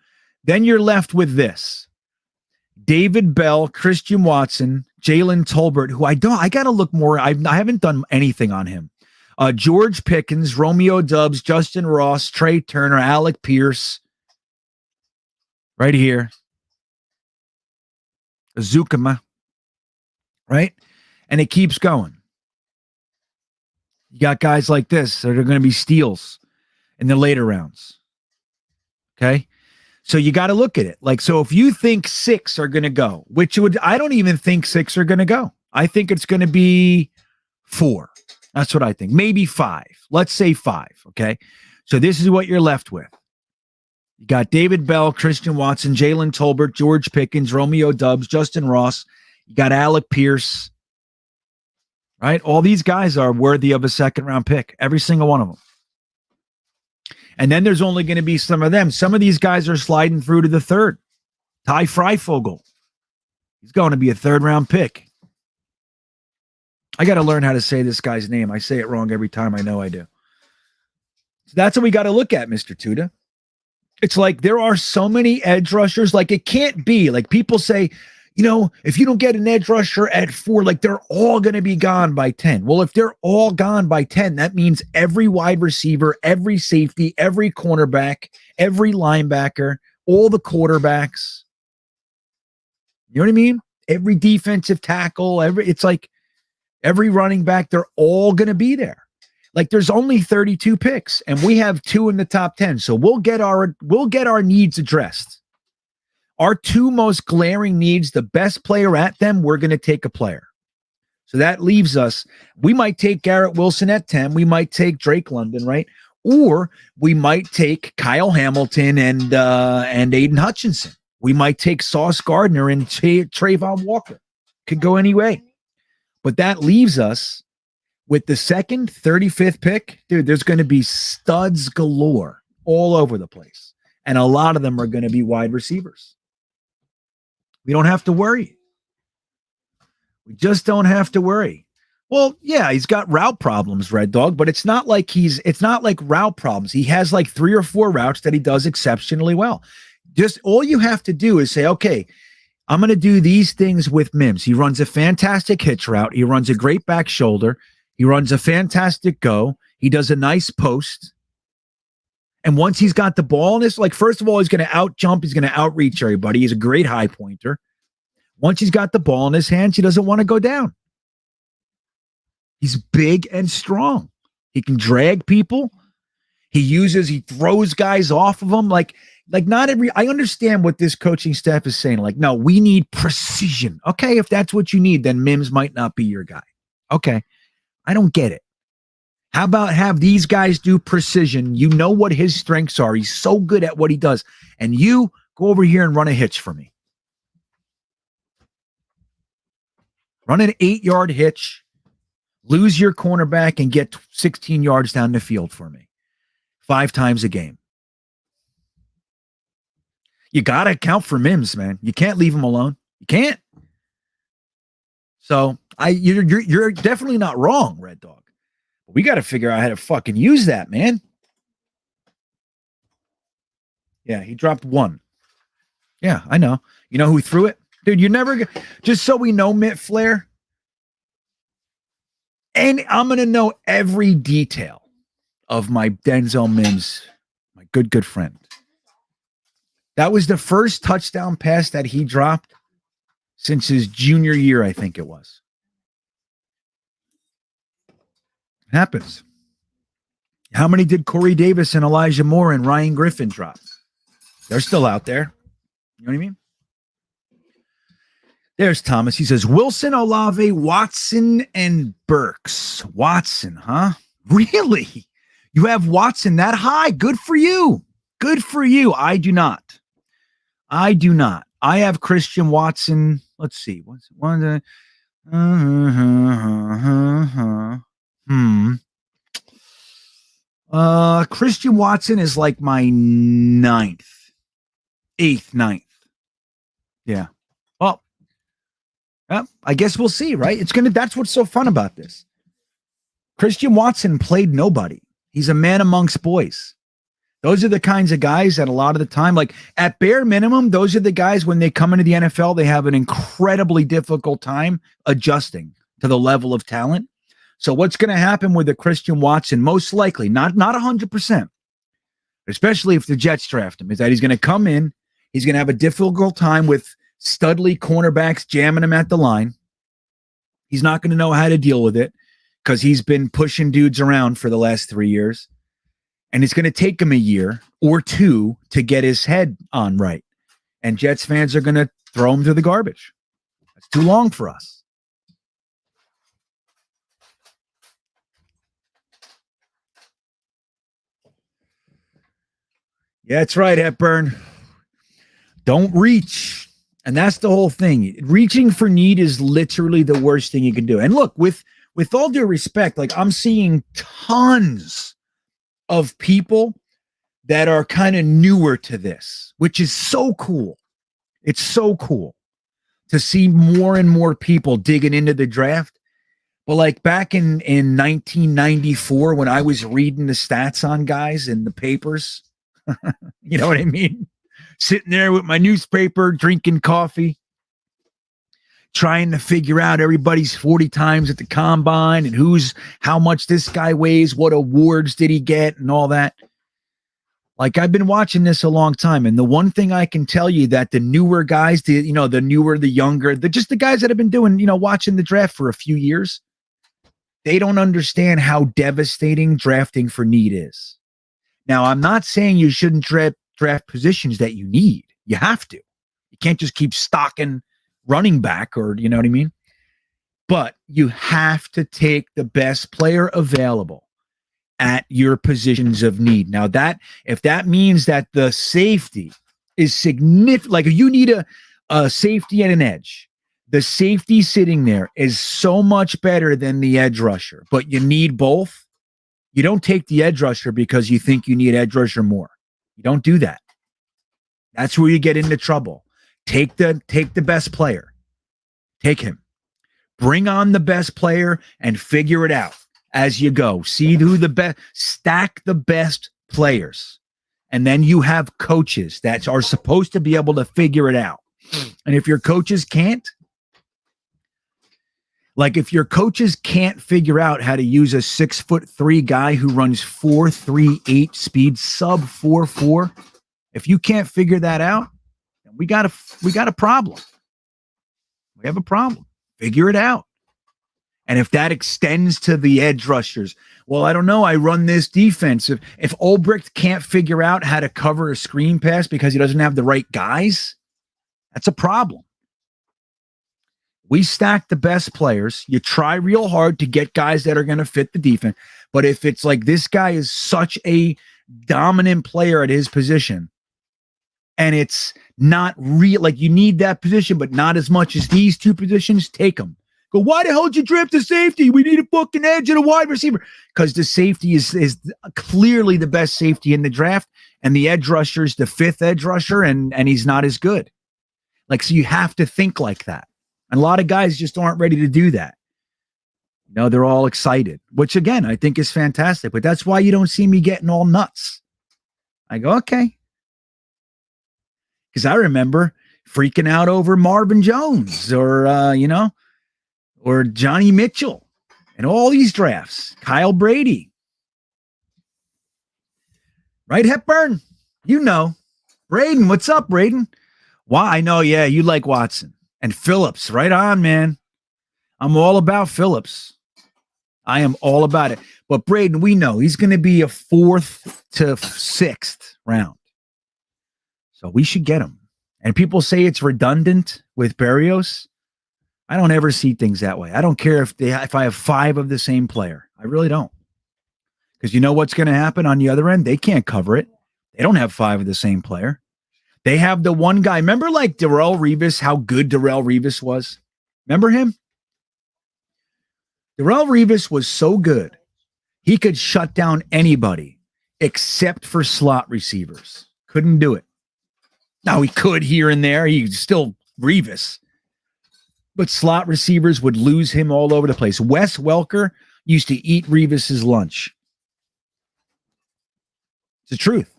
then you're left with this: David Bell, Christian Watson, Jalen Tolbert, who I got to look more. I haven't done anything on him. George Pickens, Romeo Doubs, Justin Ross, Trey Turner, Alec Pierce. Right here. Azukama. Right? And it keeps going. You got guys like this that are going to be steals in the later rounds. Okay? So you got to look at it. Like, so if you think 6 are going to go, I don't even think 6 are going to go. I think it's going to be 4. That's what I think. Maybe 5. Let's say 5. Okay. So this is what you're left with. You got David Bell, Christian Watson, Jalen Tolbert, George Pickens, Romeo Doubs, Justin Ross. You got Alec Pierce. Right? All these guys are worthy of a 2nd round pick. Every single one of them. And then there's only going to be some of them. Some of these guys are sliding through to the 3rd. Ty Freifogel. He's going to be a 3rd round pick. I got to learn how to say this guy's name. I say it wrong every time. I know I do. So that's what we got to look at, Mr. Tuda. It's like there are so many edge rushers. Like, it can't be like people say, you know, if you don't get an edge rusher at 4, like they're all going to be gone by 10. Well, if they're all gone by 10, that means every wide receiver, every safety, every cornerback, every linebacker, all the quarterbacks. You know what I mean? Every defensive tackle, it's like every running back, they're all going to be there. Like, there's only 32 picks and we have 2 in the top 10. So we'll get our needs addressed. Our 2 most glaring needs, the best player at them, we're going to take a player. So that leaves us, we might take Garrett Wilson at 10. We might take Drake London, right? Or we might take Kyle Hamilton and Aiden Hutchinson. We might take Sauce Gardner and Trayvon Walker. Could go any way. But that leaves us with the 2nd, 35th pick. Dude, there's going to be studs galore all over the place. And a lot of them are going to be wide receivers. We don't have to worry. We just don't have to worry. Well, yeah, he's got route problems, Red Dog, but it's not like route problems. He has like 3 or 4 routes that he does exceptionally well. Just all you have to do is say, okay, I'm going to do these things with Mims. He runs a fantastic hitch route. He runs a great back shoulder. He runs a fantastic go. He does a nice post. And once he's got the ball in this, like, first of all, he's going to out jump. He's going to outreach everybody. He's a great high pointer. Once he's got the ball in his hands, he doesn't want to go down. He's big and strong. He can drag people. He throws guys off of him. Like not every, I understand what this coaching staff is saying. Like, no, we need precision. Okay. If that's what you need, then Mims might not be your guy. Okay. I don't get it. How about have these guys do precision? You know what his strengths are. He's so good at what he does. And you go over here and run a hitch for me. Run an 8-yard hitch, lose your cornerback, and get 16 yards down the field for me 5 times a game. You got to account for Mims, man. You can't leave him alone. You can't. So you're definitely not wrong, Red Dog. We got to figure out how to fucking use that, man. Yeah, he dropped one. Yeah, I know. You know who threw it? Dude, you never... Just so we know, Mitt Flair, and I'm going to know every detail of my Denzel Mims, my good friend. That was the first touchdown pass that he dropped since his junior year, I think it was. It happens. How many did Corey Davis and Elijah Moore and Ryan Griffin drop? They're still out there. You know what I mean? There's Thomas. He says, Wilson, Olave, Watson, and Burks. Watson, huh? Really? You have Watson that high? Good for you. Good for you. I do not. I have Christian Watson. Let's see. What's one? Christian Watson is like my 9th, 8th, 9th. Yeah. Well, I guess we'll see, right? That's what's so fun about this. Christian Watson played nobody. He's a man amongst boys. Those are the kinds of guys that a lot of the time, like at bare minimum, those are the guys when they come into the NFL, they have an incredibly difficult time adjusting to the level of talent. So what's going to happen with a Christian Watson, most likely, not 100%, especially if the Jets draft him, is that he's going to come in, he's going to have a difficult time with studly cornerbacks jamming him at the line. He's not going to know how to deal with it because he's been pushing dudes around for the last 3 years. And it's going to take him a year or two to get his head on right. And Jets fans are going to throw him to the garbage. That's too long for us. Yeah, that's right, Hepburn. Don't reach. And that's the whole thing. Reaching for need is literally the worst thing you can do. And look, with all due respect, like I'm seeing tons of people that are kind of newer to this, which is so cool. It's so cool to see more and more people digging into the draft. But like back in 1994, when I was reading the stats on guys in the papers, you know what I mean? Sitting there with my newspaper, drinking coffee, trying to figure out everybody's 40 times at the combine and how much this guy weighs, what awards did he get and all that. Like I've been watching this a long time. And the one thing I can tell you that the newer guys, the younger, just the guys that have been doing, watching the draft for a few years, they don't understand how devastating drafting for need is. Now, I'm not saying you shouldn't draft positions that you need. You have to. You can't just keep stocking running back or, you know what I mean? But you have to take the best player available at your positions of need. Now if that means that the safety is significant, like if you need a safety and an edge, the safety sitting there is so much better than the edge rusher, but you need both. You don't take the edge rusher because you think you need edge rusher more. You don't do that. That's where you get into trouble. Take the best player. Take him. Bring on the best player and figure it out as you go. See who the best, stack the best players. And then you have coaches that are supposed to be able to figure it out. And if your coaches can't, figure out how to use a 6'3" guy who runs 4.38 speed, sub 4.4, if you can't figure that out, we got a problem. We have a problem. Figure it out. And if that extends to the edge rushers, well, I don't know. I run this defense. If Ulbricht can't figure out how to cover a screen pass because he doesn't have the right guys, that's a problem. We stack the best players. You try real hard to get guys that are going to fit the defense. But if it's like this guy is such a dominant player at his position, and it's not real, like you need that position, but not as much as these two positions, take them. Go, why the hell did you draft a safety? We need a fucking edge and a wide receiver. Because the safety is clearly the best safety in the draft, and the edge rusher is the 5th edge rusher, and he's not as good. Like, so you have to think like that. And a lot of guys just aren't ready to do that. They're all excited, which again, I think is fantastic. But that's why you don't see me getting all nuts. I go, okay. Because I remember freaking out over Marvin Jones or, or Johnny Mitchell and all these drafts. Kyle Brady. Right, Hepburn? Braden, what's up, Braden? Why? I know, yeah, you like Watson. And Phillips, right on, man. I'm all about Phillips. I am all about it. But Braden, we know he's going to be a 4th to 6th round. So we should get him. And people say it's redundant with Berrios. I don't ever see things that way. I don't care if I have 5 of the same player. I really don't. Because you know what's going to happen on the other end? They can't cover it. They don't have 5 of the same player. They have the one guy. Remember like Darrelle Revis, how good Darrelle Revis was? Remember him? Darrelle Revis was so good. He could shut down anybody except for slot receivers. Couldn't do it. Now he could here and there. He's still Revis. But slot receivers would lose him all over the place. Wes Welker used to eat Revis's lunch. It's the truth.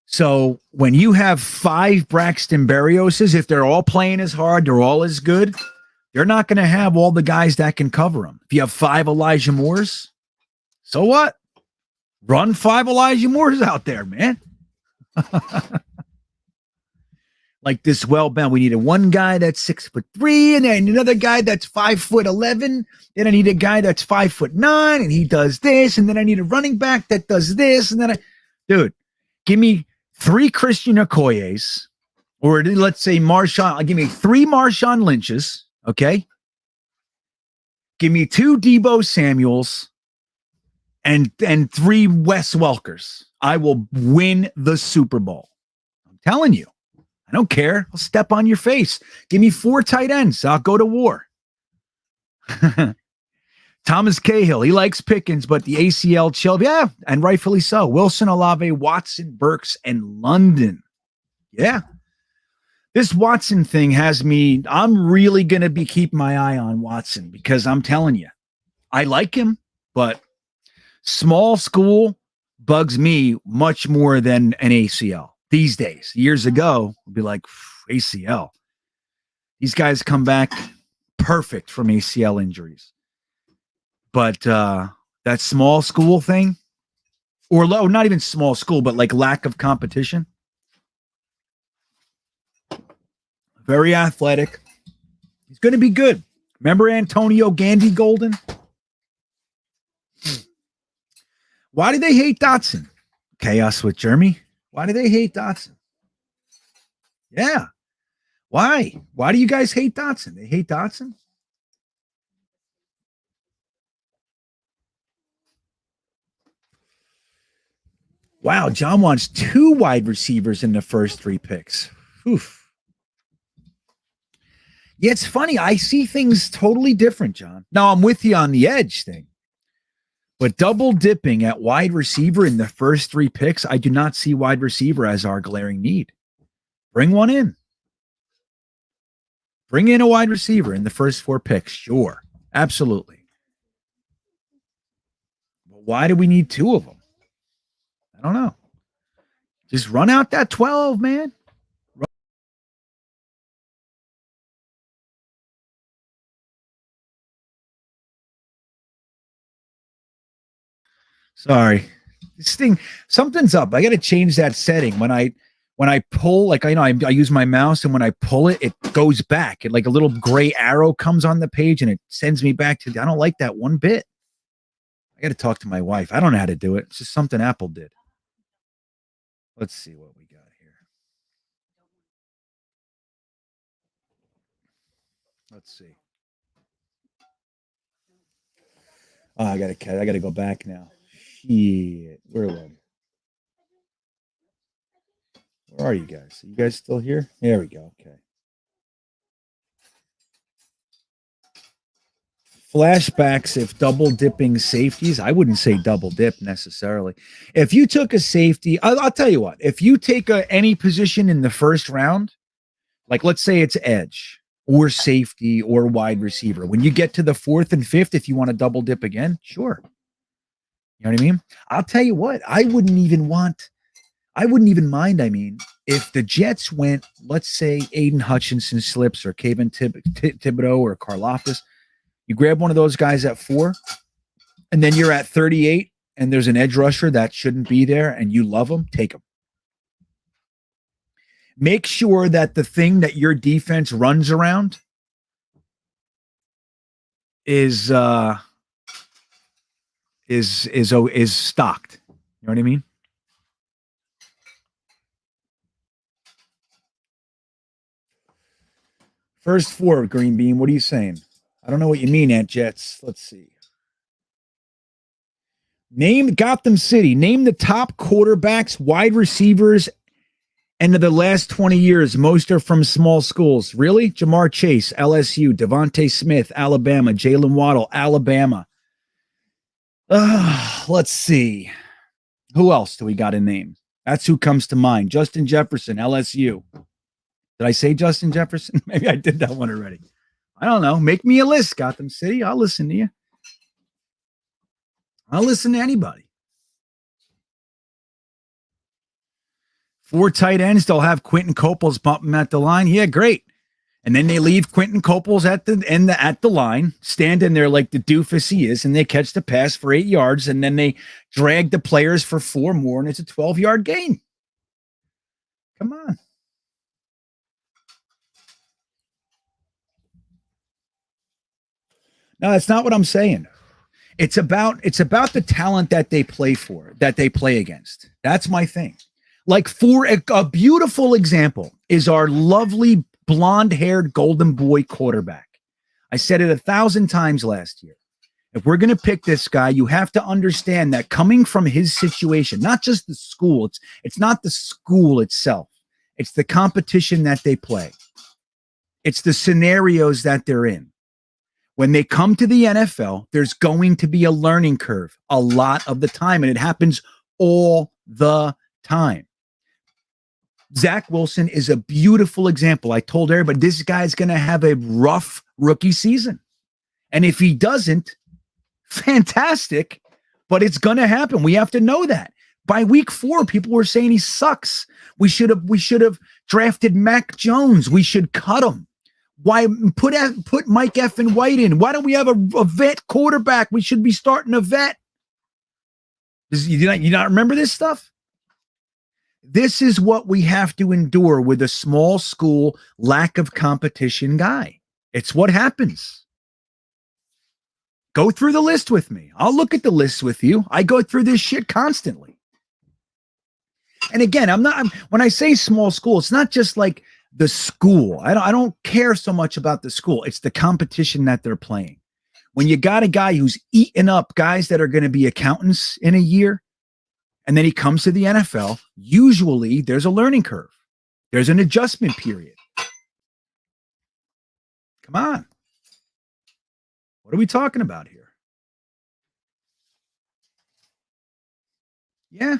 So when you have 5 Braxton Berrioses, if they're all playing as hard, they're all as good, they're not going to have all the guys that can cover them. If you have 5 Elijah Moores, so what? Run 5 Elijah Moores out there, man. Like this well-bound. We need one guy that's 6'3", and then another guy that's 5'11". Then I need a guy that's 5'9", and he does this. And then I need a running back that does this. And then dude, give me 3 Christian Okoyes, or let's say Marshawn. Give me 3 Marshawn Lynches. Okay. Give me 2 Deebo Samuels and 3 Wes Welkers. I will win the Super Bowl. I'm telling you. I don't care. I'll step on your face. Give me 4 tight ends. I'll go to war. Thomas Cahill, he likes Pickens, but the ACL chill. Yeah, and rightfully so. Wilson, Olave, Watson, Burks, and London. Yeah. This Watson thing has me, I'm really going to be keeping my eye on Watson because I'm telling you, I like him, but small school bugs me much more than an ACL. These days, years ago, would be like ACL. These guys come back perfect from ACL injuries. But that small school thing, or low, not even small school, but like lack of competition. Very athletic. He's going to be good. Remember Antonio Gandy Golden? Why do they hate Dotson? Chaos with Jeremy. Why do they hate Dotson? Yeah. Why? Why do you guys hate Dotson? They hate Dotson? Wow, John wants 2 wide receivers in the first 3 picks. Oof. Yeah, it's funny. I see things totally different, John. Now, I'm with you on the edge thing. But double dipping at wide receiver in the first 3 picks, I do not see wide receiver as our glaring need. Bring one in. Bring in a wide receiver in the first 4 picks. Sure. Absolutely. But why do we need 2 of them? I don't know. Just run out that 12, man. Sorry. This thing, something's up. I got to change that setting. When I pull, like I use my mouse, and when I pull it, it goes back. It like a little gray arrow comes on the page and it sends me back to, I don't like that one bit. I got to talk to my wife. I don't know how to do it. It's just something Apple did. Let's see what we got here. Let's see. Oh, I gotta go back now. Shit. Where was I? Where are you guys? Are you guys still here? There we go. Okay. Flashbacks, if double dipping safeties, I wouldn't say double dip necessarily. If you took a safety, I'll tell you what, if you take any position in the first round, like let's say it's edge or safety or wide receiver. When you get to the 4th and 5th, if you want to double dip again, sure. You know what I mean? I'll tell you what, I wouldn't even mind, if the Jets went, let's say Aiden Hutchinson slips or Kayvon Thibodeau or Karlaftis. You grab one of those guys at 4, and then you're at 38, and there's an edge rusher that shouldn't be there, and you love them, take them. Make sure that the thing that your defense runs around is stocked. You know what I mean? First 4, GreenBean. What are you saying? I don't know what you mean, Ant Jets. Let's see. Name Gotham City. Name the top quarterbacks, wide receivers, and of the last 20 years, most are from small schools. Really? Jamar Chase, LSU. Devontae Smith, Alabama. Jalen Waddle, Alabama. Let's see. Who else do we got to name? That's who comes to mind. Justin Jefferson, LSU. Did I say Justin Jefferson? Maybe I did that one already. I don't know. Make me a list, Gotham City. I'll listen to you. I'll listen to anybody. 4 tight ends. They'll have Quentin Coples bump them at the line. Yeah, great. And then they leave Quentin Coples at the line, standing there like the doofus he is, and they catch the pass for 8 yards, and then they drag the players for 4 more, and it's a 12-yard gain. Come on. No, that's not what I'm saying. It's about the talent that they play for, that they play against. That's my thing. Like, for a beautiful example is our lovely blonde-haired golden boy quarterback. I said it 1,000 times last year. If we're going to pick this guy, you have to understand that coming from his situation, not just the school, it's not the school itself. It's the competition that they play. It's the scenarios that they're in. When they come to the NFL, there's going to be a learning curve a lot of the time, and it happens all the time. Zach Wilson is a beautiful example. I told everybody this guy's going to have a rough rookie season. And if he doesn't, fantastic, but it's going to happen. We have to know that. By week 4, people were saying he sucks. We should have drafted Mac Jones. We should cut him. Why put Mike effing White in? Why don't we have a vet quarterback? We should be starting a vet. You not remember this stuff? This is what we have to endure with a small school, lack of competition guy. It's what happens. Go through the list with me. I'll look at the list with you. I go through this shit constantly. And again, when I say small school, it's not just like the school. I don't care so much about the school. It's the competition that they're playing. When you got a guy who's eating up guys that are going to be accountants in a year, and then he comes to the NFL, usually there's a learning curve. There's an adjustment period. Come on. What are we talking about here? Yeah,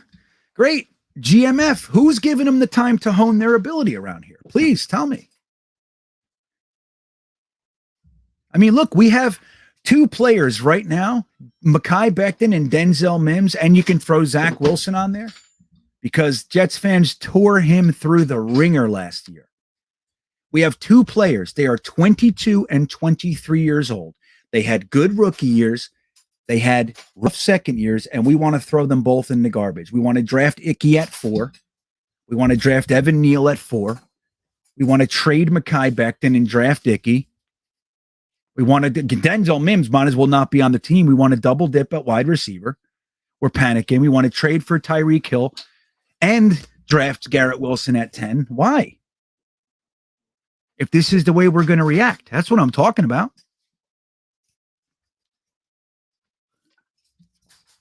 great. GMF, who's giving them the time to hone their ability around here? Please tell me. I mean, look, we have 2 players right now, Mekhi Becton and Denzel Mims, and you can throw Zach Wilson on there because Jets fans tore him through the ringer last year. We have 2 players. They are 22 and 23 years old. They had good rookie years. They had rough second years, and we want to throw them both in the garbage. We want to draft Icky at 4. We want to draft Evan Neal at 4. We want to trade Mekhi Becton and draft Icky. We want to Denzel Mims might as well not be on the team. We want to double dip at wide receiver. We're panicking. We want to trade for Tyreek Hill and draft Garrett Wilson at 10. Why? If this is the way we're going to react, that's what I'm talking about.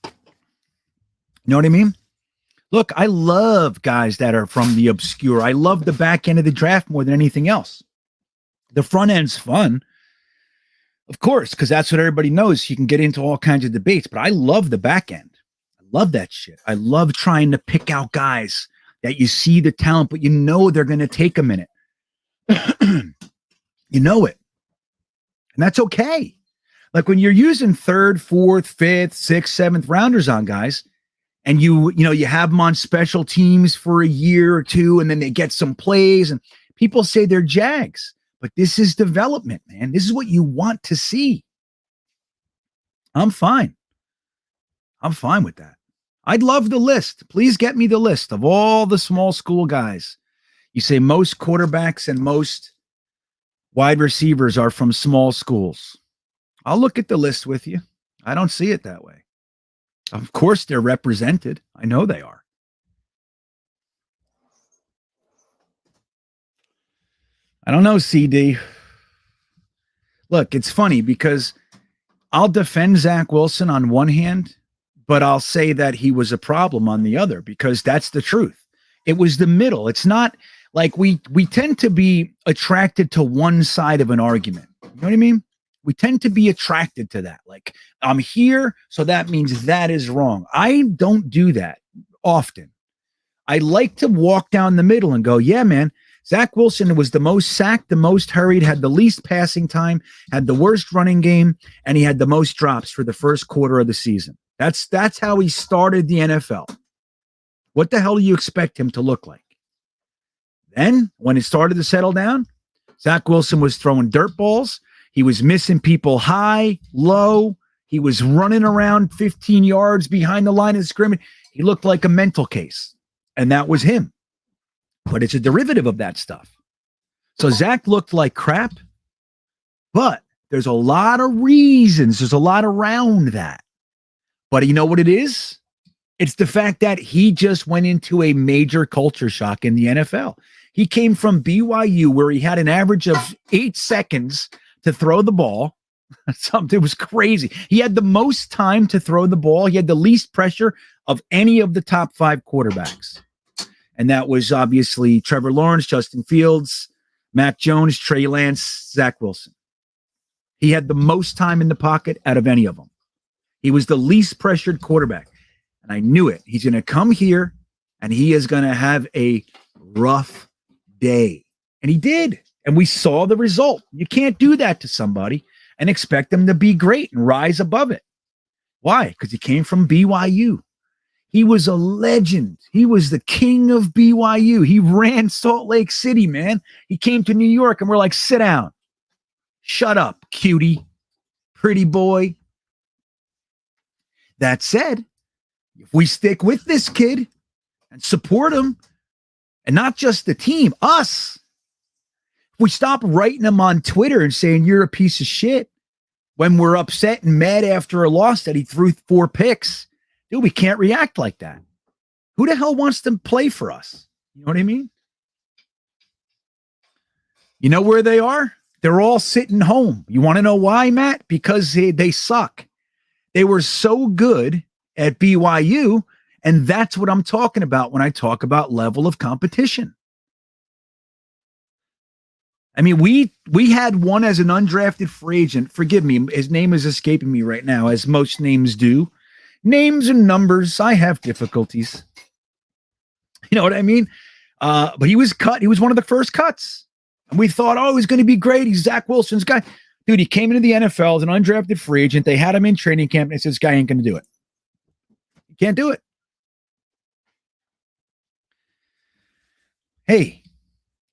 You know what I mean? Look, I love guys that are from the obscure. I love the back end of the draft more than anything else. The front end's fun, of course, because that's what everybody knows. You can get into all kinds of debates, but I love the back end. I love that shit. I love trying to pick out guys that you see the talent, but you know they're going to take a minute. You know it. And that's okay. Like when you're using third, fourth, fifth, sixth, seventh rounders on guys, and you have them on special teams for a year or two, and then they get some plays, and people say they're Jags. But this is development, man. This is what you want to see. I'm fine. I'm fine with that. I'd love the list. Please get me the list of all the small school guys. You say most quarterbacks and most wide receivers are from small schools. I'll look at the list with you. I don't see it that way. Of course, they're represented. I know they are. I don't know, CD. Look, it's funny because I'll defend Zach Wilson on one hand, but I'll say that he was a problem on the other because that's the truth. It was the middle. It's not like we tend to be attracted to one side of an argument. You know what I mean? We tend to be attracted to that. Like, I'm here, so that means that is wrong. I don't do that often. I like to walk down the middle and go, yeah, man, Zach Wilson was the most sacked, the most hurried, had the least passing time, had the worst running game, and he had the most drops for the first quarter of the season. That's how he started the NFL. What the hell do you expect him to look like? Then, when it started to settle down, Zach Wilson was throwing dirt balls. He was missing people high, low. He was running around 15 yards behind the line of scrimmage. He looked like a mental case, and that was him. But it's a derivative of that stuff. So Zach looked like crap, but there's a lot of reasons. There's a lot around that. But you know what it is? It's the fact that he just went into a major culture shock in the NFL. He came from BYU, where he had an average of 8 seconds to throw the ball. Something was crazy. He had the most time to throw the ball. He had the least pressure of any of the top 5 quarterbacks. And that was obviously Trevor Lawrence, Justin Fields, Mac Jones, Trey Lance, Zach Wilson. He had the most time in the pocket out of any of them. He was the least pressured quarterback. And I knew it. He's going to come here and he is going to have a rough day. And he did. And we saw the result. You can't do that to somebody and expect them to be great and rise above it. Why? Because he came from BYU. He was a legend. He was the king of BYU. He ran Salt Lake City, man. He came to New York and we're like, sit down. Shut up, cutie. Pretty boy. That said, if we stick with this kid and support him, and not just the team, us, if we stop writing him on Twitter and saying you're a piece of shit when we're upset and mad after a loss that he threw 4 picks, dude, we can't react like that. Who the hell wants to play for us? You know what I mean? You know where they are? They're all sitting home. You want to know why, Matt? Because they suck. They were so good at BYU, and that's what I'm talking about when I talk about level of competition. I mean, we had one as an undrafted free agent. Forgive me, his name is escaping me right now, as most names do. Names and numbers, I have difficulties. You know what I mean? But he was cut. He was one of the first cuts. And we thought, oh, he's going to be great. He's Zach Wilson's guy. Dude, he came into the NFL as an undrafted free agent. They had him in training camp, and they said, this guy ain't going to do it. He can't do it. Hey,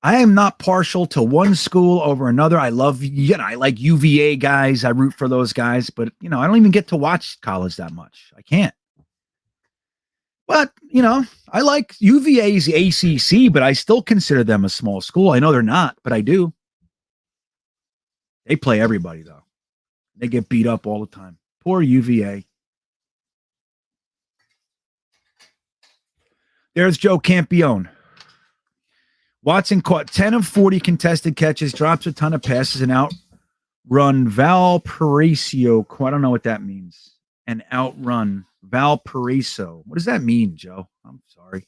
I am not partial to one school over another. I love, I like UVA guys. I root for those guys, but I don't even get to watch college that much. I can't. But, I like UVA's ACC, but I still consider them a small school. I know they're not, but I do. They play everybody, though. They get beat up all the time. Poor UVA. There's Joe Campione. Watson caught 10 of 40 contested catches, drops a ton of passes, and outrun Valparaiso. I don't know what that means. And outrun Valparaiso. What does that mean, Joe? I'm sorry.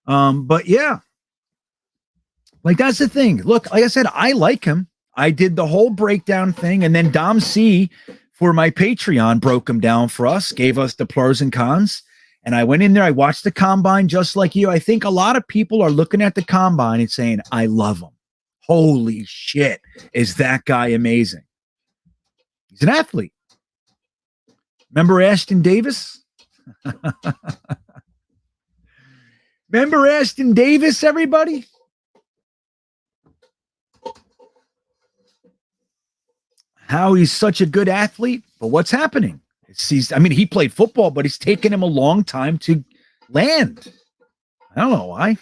But yeah. Like, that's the thing. Look, like I said, I like him. I did the whole breakdown thing, and then Dom C for my Patreon broke him down for us, gave us the pros and cons. And I went in there, I watched the combine just like you. I think a lot of people are looking at the combine and saying, I love him. Holy shit, is that guy amazing? He's an athlete. Remember Ashton Davis? Remember Ashton Davis, everybody? How he's such a good athlete, but what's happening? He played football, but it's taken him a long time to land. I don't know why.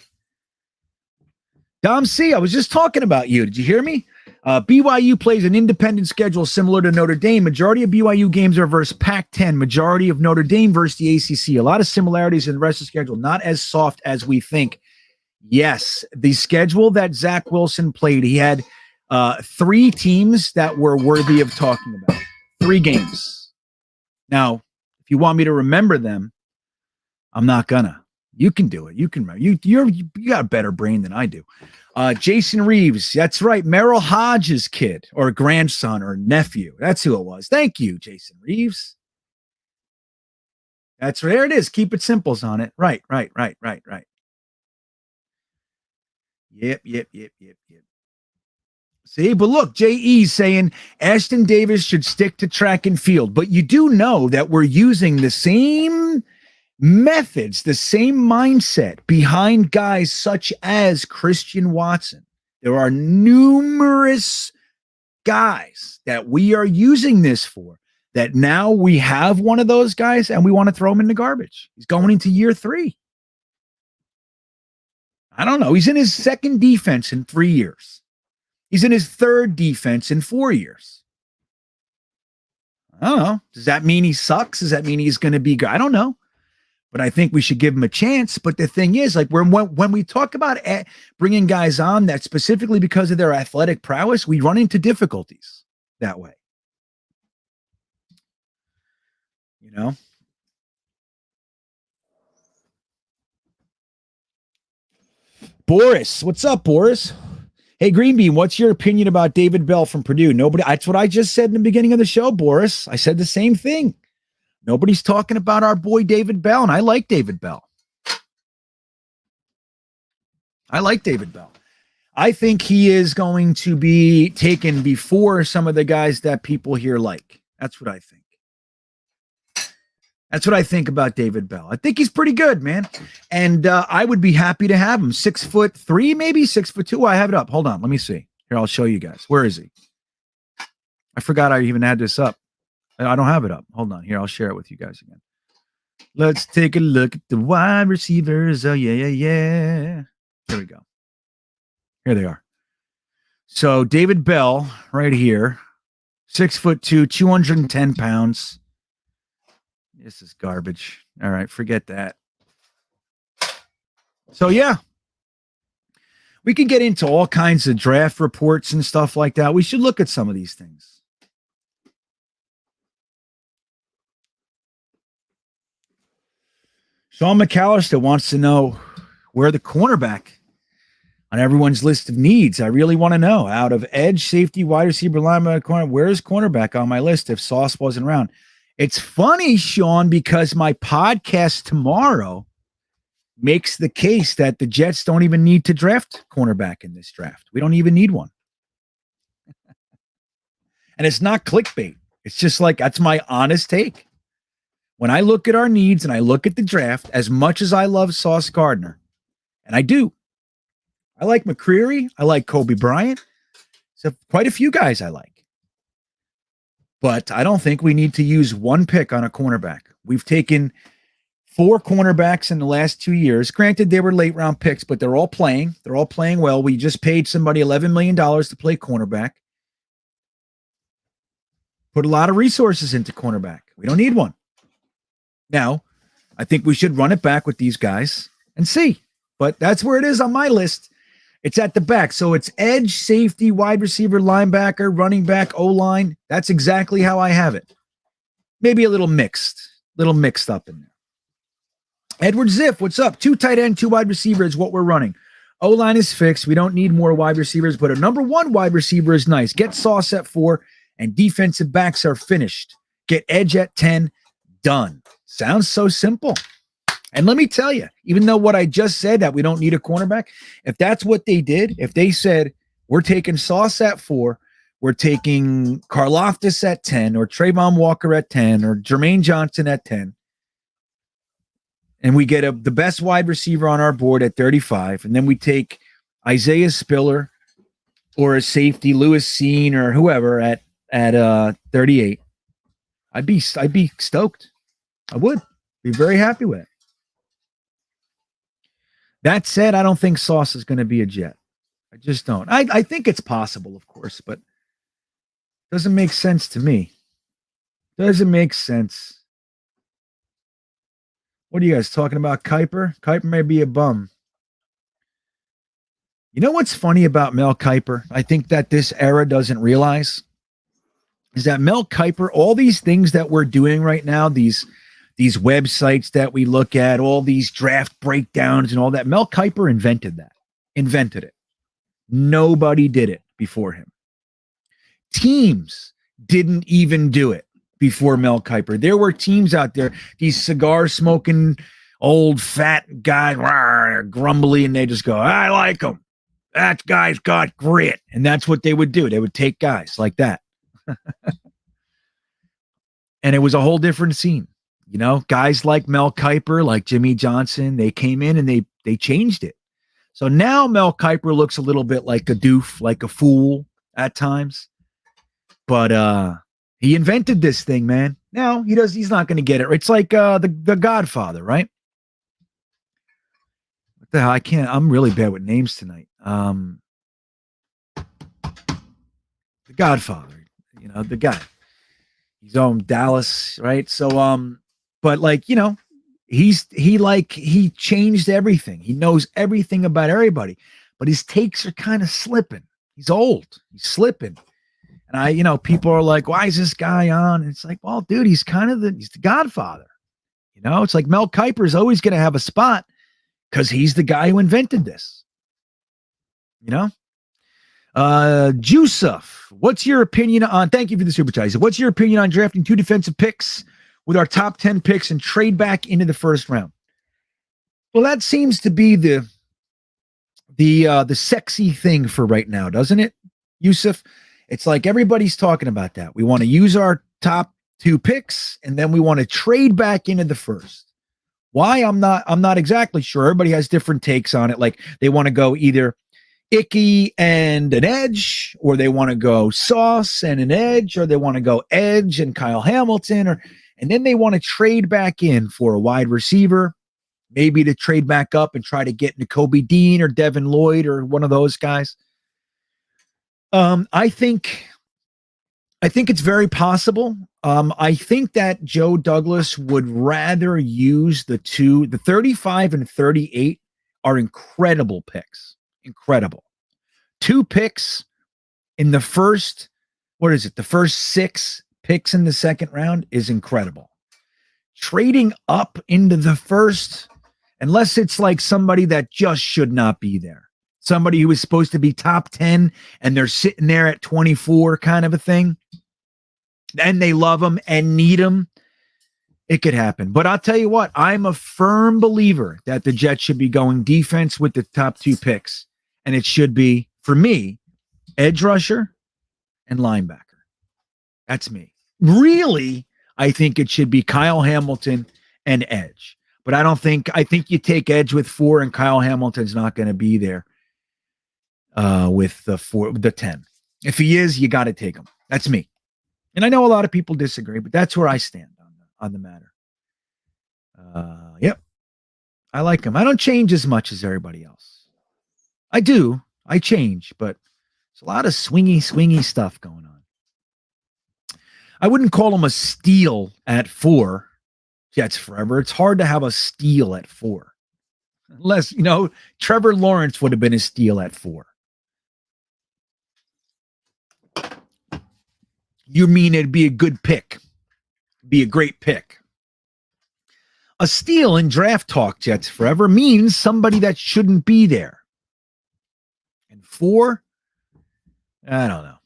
Dom C, I was just talking about you. Did you hear me? BYU plays an independent schedule similar to Notre Dame. Majority of BYU games are versus Pac-10. Majority of Notre Dame versus the ACC. A lot of similarities in the rest of the schedule. Not as soft as we think. Yes, the schedule that Zach Wilson played, he had 3 teams that were worthy of talking about. 3 games. Now, if you want me to remember them, I'm not gonna. You can do it. You can remember. You got a better brain than I do. Jason Reeves. That's right. Merrill Hodge's kid or grandson or nephew. That's who it was. Thank you, Jason Reeves. That's right. There it is. Keep it simples on it. Right. Yep. See, but look, J.E.'s saying Ashton Davis should stick to track and field. But you do know that we're using the same methods, the same mindset behind guys such as Christian Watson. There are numerous guys that we are using this for, that now we have one of those guys and we want to throw him in the garbage. He's going into year 3. I don't know. He's in his 2nd defense in 3 years. He's in his 3rd defense in 4 years. I don't know. Does that mean he sucks? Does that mean he's going to be good? I don't know. But I think we should give him a chance. But the thing is, like, when we talk about bringing guys on that specifically because of their athletic prowess, we run into difficulties that way. You know? Boris. What's up, Boris? Hey, GreenBean, what's your opinion about David Bell from Purdue? Nobody. That's what I just said in the beginning of the show, Boris. I said the same thing. Nobody's talking about our boy David Bell, and I like David Bell. I think he is going to be taken before some of the guys that people here like. That's what I think. That's what I think about David Bell. I think he's pretty good, man. And I would be happy to have him. 6'3", maybe 6'2". I have it up. Hold on. Let me see. Here, I'll show you guys. Where is he? I forgot I even had this up. I don't have it up. Hold on. Here, I'll share it with you guys again. Let's take a look at the wide receivers. Oh, yeah. Here we go. Here they are. So David Bell right here, 6'2", 210 pounds. This is garbage. All right, forget that. So, yeah. We can get into all kinds of draft reports and stuff like that. We should look at some of these things. Sean McAllister wants to know where the cornerback on everyone's list of needs. I really want to know. Out of edge, safety, wide receiver, linebacker, corner, where's cornerback on my list if Sauce wasn't around? It's funny, Sean, because my podcast tomorrow makes the case that the Jets don't even need to draft cornerback in this draft. We don't even need one. And it's not clickbait. It's just like, that's my honest take. When I look at our needs and I look at the draft, as much as I love Sauce Gardner, and I do, I like McCreary, I like Kobe Bryant, so quite a few guys I like. But I don't think we need to use one pick on a cornerback. We've taken 4 cornerbacks in the last 2 years. Granted, they were late round picks, but they're all playing. They're all playing well. We just paid somebody $11 million to play cornerback. Put a lot of resources into cornerback. We don't need one. Now, I think we should run it back with these guys and see. But that's where it is on my list. It's at the back. So it's edge, safety, wide receiver, linebacker, running back, O-line. That's exactly how I have it. Maybe a little mixed up in there. Edward Ziff, what's up? 2 tight end, 2 wide receiver is what we're running. O-line is fixed. We don't need more wide receivers, but a number 1 wide receiver is nice. Get Sauce at 4, and defensive backs are finished. Get edge at 10, done. Sounds so simple. And let me tell you, even though what I just said, that we don't need a cornerback, if that's what they did, if they said, We're taking Sauce at 4. We're taking Karlaftis at 10, or Trayvon Walker at 10, or Jermaine Johnson at 10. And we get the best wide receiver on our board at 35. And then we take Isaiah Spiller or a safety, Lewis Seen or whoever at 38. I'd be stoked. I would be very happy with it. That said, I don't think Sauce is going to be a Jet. I just don't. I think it's possible, of course, but doesn't make sense to me. Doesn't make sense. What are you guys talking about, Kiper? Kiper may be a bum. You know what's funny about Mel Kiper? I think that this era doesn't realize is that Mel Kiper, all these things that we're doing right now, these websites that we look at, all these draft breakdowns and all that, Mel Kiper invented it. Nobody did it before him. Teams didn't even do it before Mel Kiper. There were teams out there, these cigar smoking old fat guy, grumbly, and they just go, I like him. That guy's got grit. And that's what they would do. They would take guys like that. And it was a whole different scene. You know, guys like Mel Kiper, like Jimmy Johnson, they came in and they changed it. So now Mel Kiper looks a little bit like a doof, like a fool at times. But he invented this thing, man. Now he's not going to get it. It's like the Godfather, right? What the hell? I'm really bad with names tonight. The Godfather, you know, the guy. He's on Dallas, right? So but like, you know, he changed everything. He knows everything about everybody, but his takes are kind of slipping. He's old. He's slipping. And people are like, why is this guy on? And it's like, well, dude, he's the Godfather. You know, it's like Mel Kiper is always going to have a spot because he's the guy who invented this. You know? Jusuf, what's your opinion on, thank you for the super chat. What's your opinion on drafting 2 defensive picks with our top 10 picks and trade back into the first round? Well, that seems to be the sexy thing for right now, doesn't it, Yusuf? It's like everybody's talking about that. We want to use our top 2 picks and then we want to trade back into the first. Why? I'm not exactly sure. Everybody has different takes on it. Like they want to go either Icky and an edge, or they want to go Sauce and an edge, or they want to go Edge and Kyle Hamilton, and then they want to trade back in for a wide receiver, maybe to trade back up and try to get Nakobe Dean or Devin Lloyd or one of those guys. I think it's very possible. I think that Joe Douglas would rather use the 35 and 38 are incredible picks. Incredible. 2 picks in the first, the first 6 picks in the second round is incredible. Trading up into the first, unless it's like somebody that just should not be there. Somebody who is supposed to be top 10 and they're sitting there at 24 kind of a thing. And they love them and need them. It could happen. But I'll tell you what, I'm a firm believer that the Jets should be going defense with the top 2 picks. And it should be, for me, edge rusher and linebacker. That's me. Really, I think it should be Kyle Hamilton and edge. But I think you take edge with 4 and Kyle Hamilton's not going to be there with the 10. If he is, you got to take him. That's me. And I know a lot of people disagree, but that's where I stand on the matter. Yep. I like him. I don't change as much as everybody else. I do. I change, but there's a lot of swingy stuff going on. I wouldn't call him a steal at 4. Jets forever. It's hard to have a steal at 4. Unless, Trevor Lawrence would have been a steal at 4. You mean it'd be a good pick? Be a great pick. A steal in draft talk, Jets forever, means somebody that shouldn't be there. And 4, I don't know.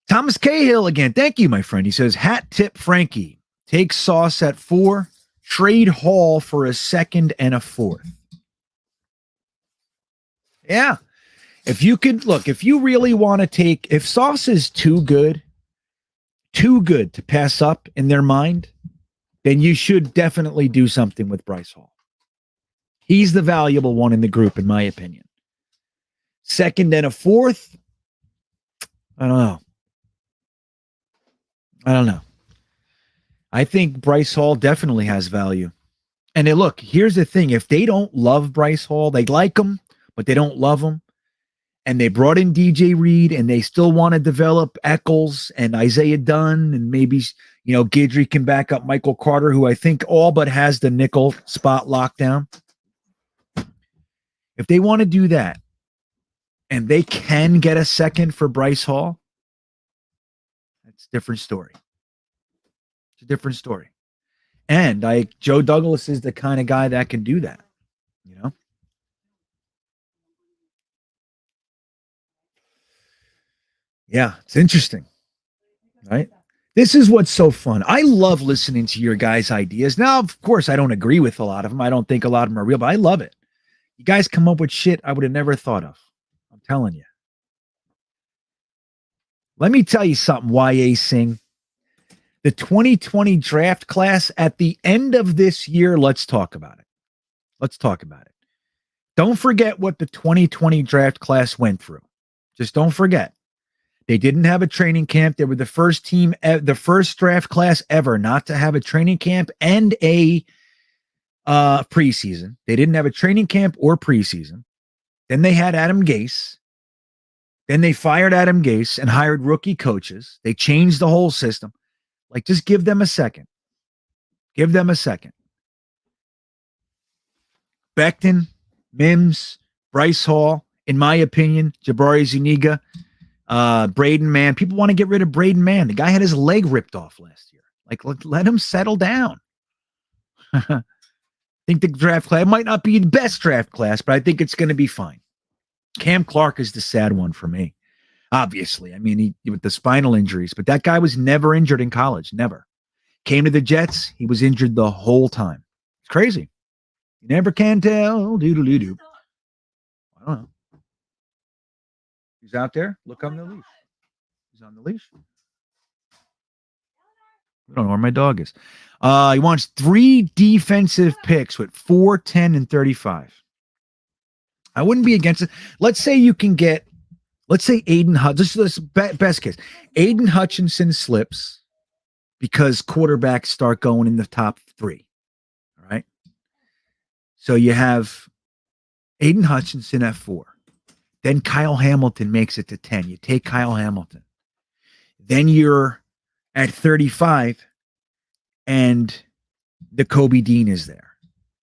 Thomas Cahill again. Thank you, my friend. He says, hat tip Frankie. Take Sauce at 4. Trade Hall for a 2nd and a 4th. Yeah. If you could look, if you really want to take, if Sauce is too good to pass up in their mind, then you should definitely do something with Bryce Hall. He's the valuable one in the group, in my opinion. Second and a fourth, I don't know. I think Bryce Hall definitely has value. And look, here's the thing. If they don't love Bryce Hall, they like him, but they don't love him, and they brought in DJ Reed, and they still want to develop Eccles and Isaiah Dunn, and maybe, Guidry can back up Michael Carter, who I think all but has the nickel spot locked down. If they want to do that, and they can get a second for Bryce Hall, that's a different story. It's a different story. And Joe Douglas is the kind of guy that can do that, Yeah, it's interesting, right? This is what's so fun. I love listening to your guys' ideas. Now, of course, I don't agree with a lot of them. I don't think a lot of them are real, but I love it. You guys come up with shit I would have never thought of. I'm telling you. Let me tell you something, YA Singh. The 2020 draft class at the end of this year, let's talk about it. Let's talk about it. Don't forget what the 2020 draft class went through. Just don't forget. They didn't have a training camp. They were the first team, the first draft class ever not to have a training camp and a preseason. They didn't have a training camp or preseason. Then they had Adam Gase. Then they fired Adam Gase and hired rookie coaches. They changed the whole system. Like, just give them a second. Give them a second. Becton, Mims, Bryce Hall, in my opinion, Jabari Zuniga, Braden Mann. People want to get rid of Braden Mann. The guy had his leg ripped off last year. Like, let him settle down. I think the draft class might not be the best draft class, but I think it's going to be fine. Cam Clark is the sad one for me. Obviously, I mean, he with the spinal injuries, but that guy was never injured in college. Never. Came to the Jets. He was injured the whole time. It's crazy. You never can tell. Doodle-doo-doo. I don't know. He's out there. Look on the leash. He's on the leash. I don't know where my dog is. He wants 3 defensive picks with 4, 10, and 35. I wouldn't be against it. Let's say you can get, let's say Aiden Hutchinson, this is best case. Aiden Hutchinson slips because quarterbacks start going in the top 3. All right. So you have Aiden Hutchinson at 4. Then Kyle Hamilton makes it to 10. You take Kyle Hamilton. Then you're at 35 and Nakobe Dean is there.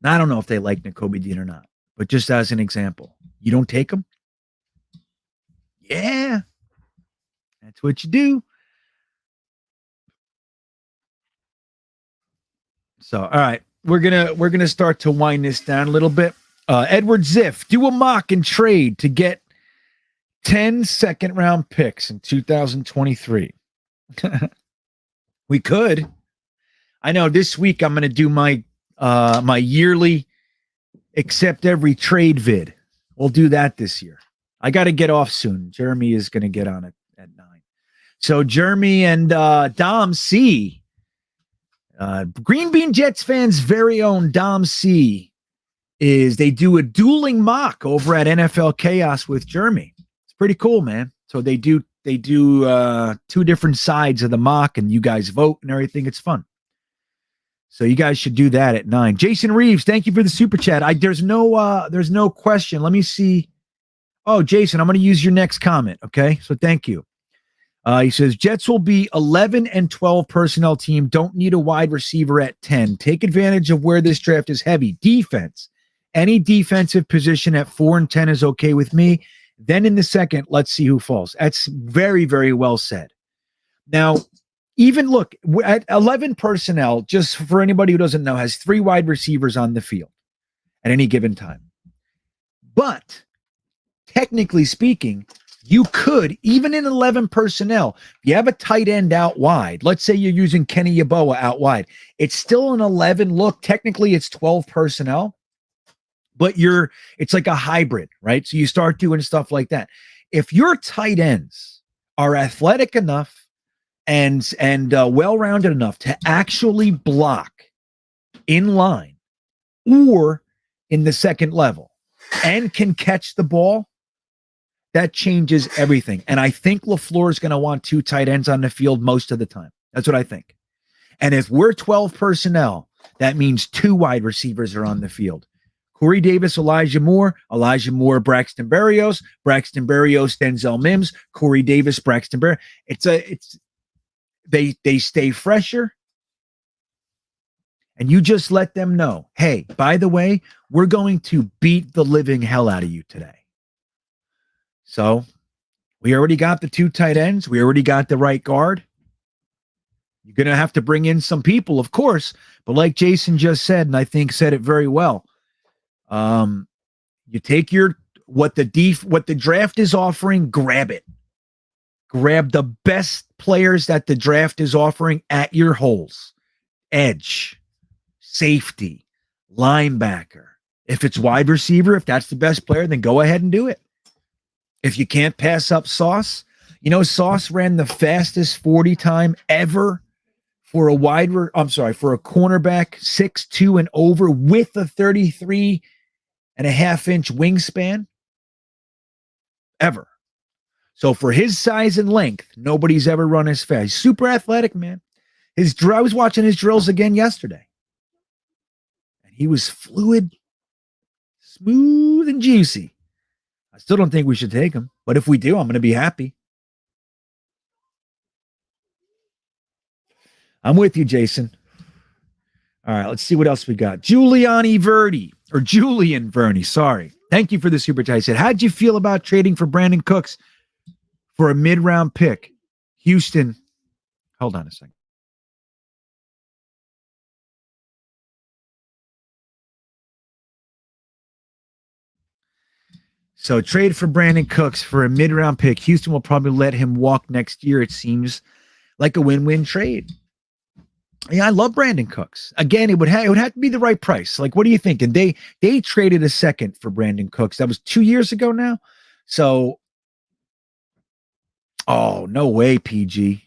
Now, I don't know if they like Nakobe Dean or not, but just as an example, you don't take him? Yeah. That's what you do. So, all right, we're gonna start to wind this down a little bit. Edward Ziff, do a mock and trade to get 10 second-round picks in 2023. We could. I know this week I'm going to do my my yearly accept every trade vid. We'll do that this year. I got to get off soon. Jeremy is going to get on it at 9. So Jeremy and Dom C, GreenBean Jets fans' very own Dom C, they do a dueling mock over at NFL Chaos with Jeremy. It's pretty cool, man. So they do 2 different sides of the mock, and you guys vote and everything. It's fun. So you guys should do that at 9. Jason Reeves, thank you for the super chat. There's no question. Let me see. Oh, Jason, I'm going to use your next comment. Okay. So thank you. He says, Jets will be 11 and 12 personnel team. Don't need a wide receiver at 10. Take advantage of where this draft is heavy. Defense. Any defensive position at 4 and 10 is okay with me. Then in the second, let's see who falls. That's very, very well said. Now, even look at 11 personnel, just for anybody who doesn't know, has 3 wide receivers on the field at any given time. But technically speaking, you could, even in 11 personnel, if you have a tight end out wide, let's say you're using Kenny Yeboah out wide, it's still an 11 look. Technically, it's 12 personnel. but it's like a hybrid, right? So you start doing stuff like that. If your tight ends are athletic enough and well-rounded enough to actually block in line or in the second level and can catch the ball, that changes everything. And I think LaFleur is going to want 2 tight ends on the field most of the time. That's what I think. And if we're 12 personnel, that means 2 wide receivers are on the field. Corey Davis, Elijah Moore, Braxton Berrios, Denzel Mims, Corey Davis, Braxton Berrios. They stay fresher. And you just let them know, hey, by the way, we're going to beat the living hell out of you today. So we already got the 2 tight ends. We already got the right guard. You're going to have to bring in some people, of course. But like Jason just said, and I think said it very well, you take what the draft is offering, grab it. Grab the best players that the draft is offering at your holes. Edge, safety, linebacker. If it's wide receiver, if that's the best player, then go ahead and do it. If you can't pass up Sauce, Sauce ran the fastest 40 time ever for a cornerback 6'2" and over with a 33.5 inch wingspan ever. So for his size and length, nobody's ever run as fast. He's super athletic, man. I was watching his drills again yesterday. And he was fluid, smooth, and juicy. I still don't think we should take him. But if we do, I'm going to be happy. I'm with you, Jason. All right, let's see what else we got. Julian Verney, sorry. Thank you for the super chat. He said, how'd you feel about trading for Brandon Cooks for a mid-round pick? Houston, hold on a second. So trade for Brandon Cooks for a mid-round pick. Houston will probably let him walk next year. It seems like a win-win trade. Yeah, I love Brandon Cooks. Again, it would have to be the right price. Like, what are you thinking? They traded a second for Brandon Cooks. That was 2 years ago now. So, oh, no way, PG.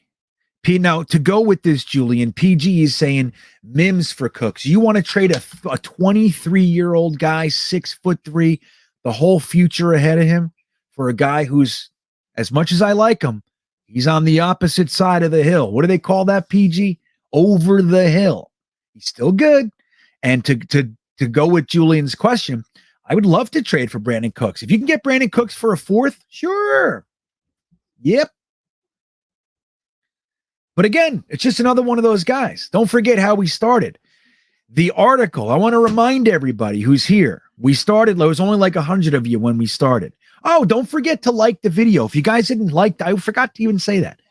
Now, to go with this, Julian, PG is saying Mims for Cooks. You want to trade a 23-year-old guy, 6'3", the whole future ahead of him for a guy who's, as much as I like him, he's on the opposite side of the hill. What do they call that, PG? Over the hill. He's still good. And to go with Julian's question, I would love to trade for Brandon Cooks. If you can get Brandon Cooks for a 4th, sure. Yep. But again, it's just another one of those guys. Don't forget how we started. The article, I want to remind everybody who's here. We started, there was only like 100 of you when we started. Oh, don't forget to like the video. If you guys didn't like, I forgot to even say that.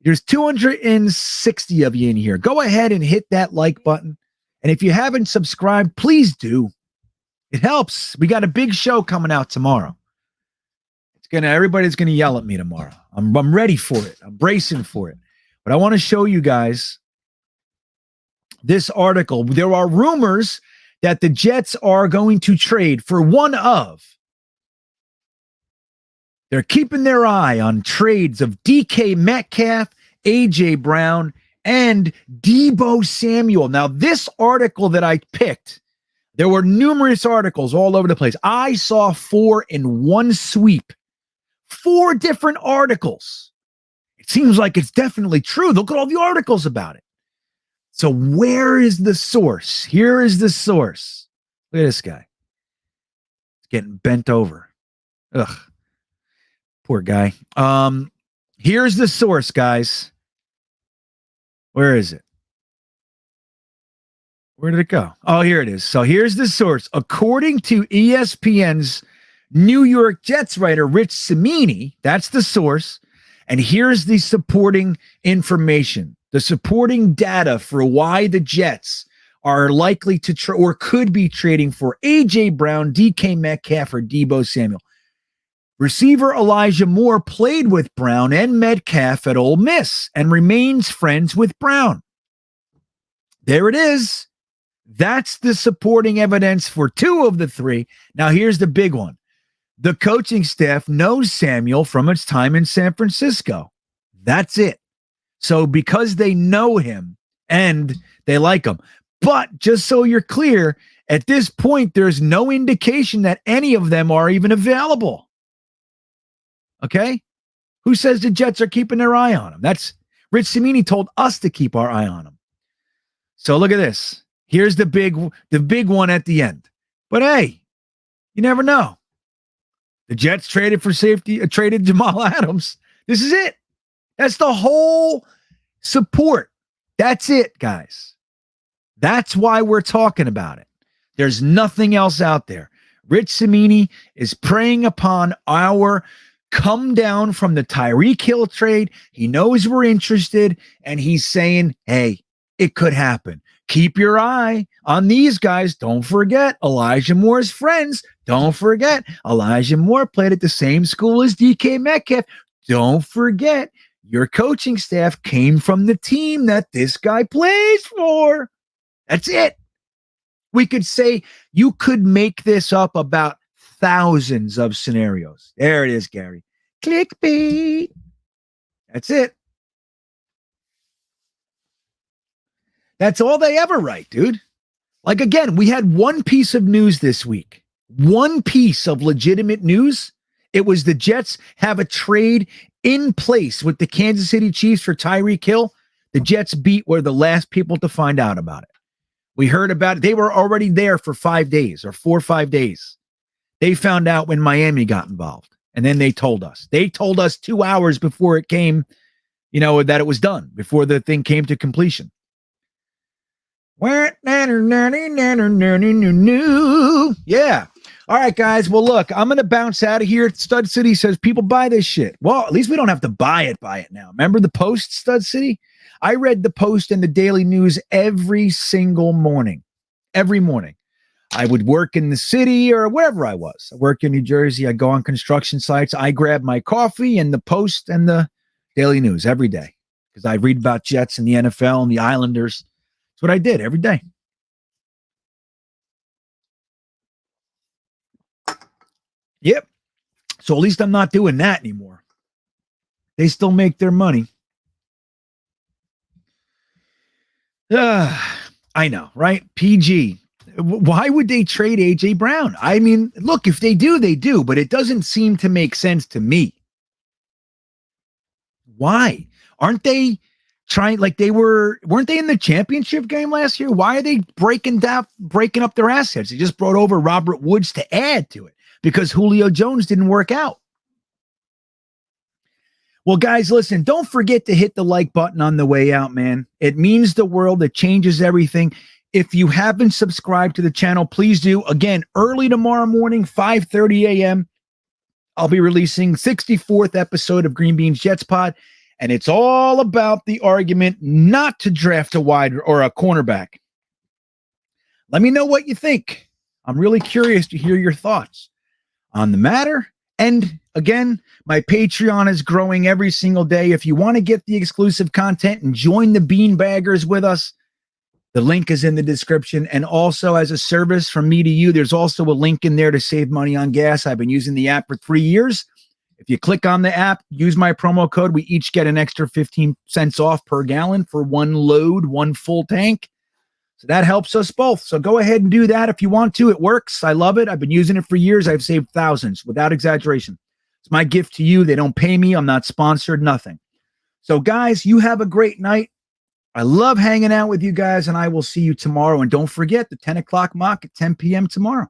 There's 260 of you in here. Go ahead and hit that like button. And if you haven't subscribed, please do. It helps. We got a big show coming out tomorrow. Everybody's gonna yell at me tomorrow. I'm ready for it. I'm bracing for it. But I want to show you guys this article. There are rumors that the Jets are going to trade for one of. They're keeping their eye on trades of DK Metcalf, AJ Brown, and Deebo Samuel. Now, this article that I picked, there were numerous articles all over the place. I saw 4 in one sweep. 4 different articles. It seems like it's definitely true. Look at all the articles about it. So where is the source? Here is the source. Look at this guy. It's getting bent over. Ugh. Poor guy. Here's the source, guys. Where is it? Where did it go? Oh, here it is. So here's the source. According to ESPN's New York Jets writer, Rich Cimini, that's the source. And here's the supporting information, the supporting data for why the Jets are likely to or could be trading for AJ Brown, DK Metcalf, or Deebo Samuel. Receiver Elijah Moore played with Brown and Metcalf at Ole Miss and remains friends with Brown. There it is. That's the supporting evidence for 2 of the 3. Now, here's the big one. The coaching staff knows Samuel from its time in San Francisco. That's it. So because they know him and they like him. But just so you're clear, at this point, there's no indication that any of them are even available. Okay? Who says the Jets are keeping their eye on him? That's Rich Cimini told us to keep our eye on him. So look at this. Here's the big one at the end. But hey, you never know. The Jets traded for safety, traded Jamal Adams. This is it. That's the whole support. That's it, guys. That's why we're talking about it. There's nothing else out there. Rich Cimini is preying upon our come down from the Tyreek Hill trade. He knows we're interested, and he's saying, hey, it could happen. Keep your eye on these guys. Don't forget Elijah Moore's friends. Don't forget Elijah Moore played at the same school as DK Metcalf. Don't forget your coaching staff came from the team that this guy plays for. That's it. We could say you could make this up about thousands of scenarios. There it is, Gary. Clickbait. That's it. That's all they ever write, dude. Like, again, we had one piece of news this week. One piece of legitimate news. It was the Jets have a trade in place with the Kansas City Chiefs for Tyreek Hill. The Jets were the last people to find out about it. We heard about it. They were already there for 5 days or 4 or 5 days. They found out when Miami got involved. And then they told us. They told us 2 hours before it came, that it was done, before the thing came to completion. Yeah. All right, guys. Well, look, I'm going to bounce out of here. Stud City says people buy this shit. Well, at least we don't have to buy it now. Remember the Post, Stud City? I read the Post and the Daily News every single morning. Every morning. I would work in the city or wherever I was. I work in New Jersey. I go on construction sites. I grab my coffee and the Post and the Daily News every day because I read about Jets and the NFL and the Islanders. That's what I did every day. Yep. So at least I'm not doing that anymore. They still make their money. I know, right? PG. Why would they trade A.J. Brown? I mean, look, if they do, they do, but it doesn't seem to make sense to me. Why? Aren't they trying, like weren't they in the championship game last year? Why are they breaking up their assets? They just brought over Robert Woods to add to it because Julio Jones didn't work out. Well, guys, listen, don't forget to hit the like button on the way out, man. It means the world. It changes everything. If you haven't subscribed to the channel, please do. Again, early tomorrow morning, 5:30 a.m., I'll be releasing 64th episode of GreenBean's Jets Pod, and it's all about the argument not to draft a wide or a cornerback. Let me know what you think. I'm really curious to hear your thoughts on the matter. And again, my Patreon is growing every single day. If you want to get the exclusive content and join the beanbaggers with us, the link is in the description. And also as a service from me to you, there's also a link in there to save money on gas. I've been using the app for 3 years. If you click on the app, use my promo code, we each get an extra 15 cents off per gallon for one load, one full tank. So that helps us both. So go ahead and do that if you want to. It works. I love it. I've been using it for years. I've saved thousands without exaggeration. It's my gift to you. They don't pay me. I'm not sponsored, nothing. So guys, you have a great night. I love hanging out with you guys, and I will see you tomorrow. And don't forget the 10 o'clock mock at 10 p.m. tomorrow.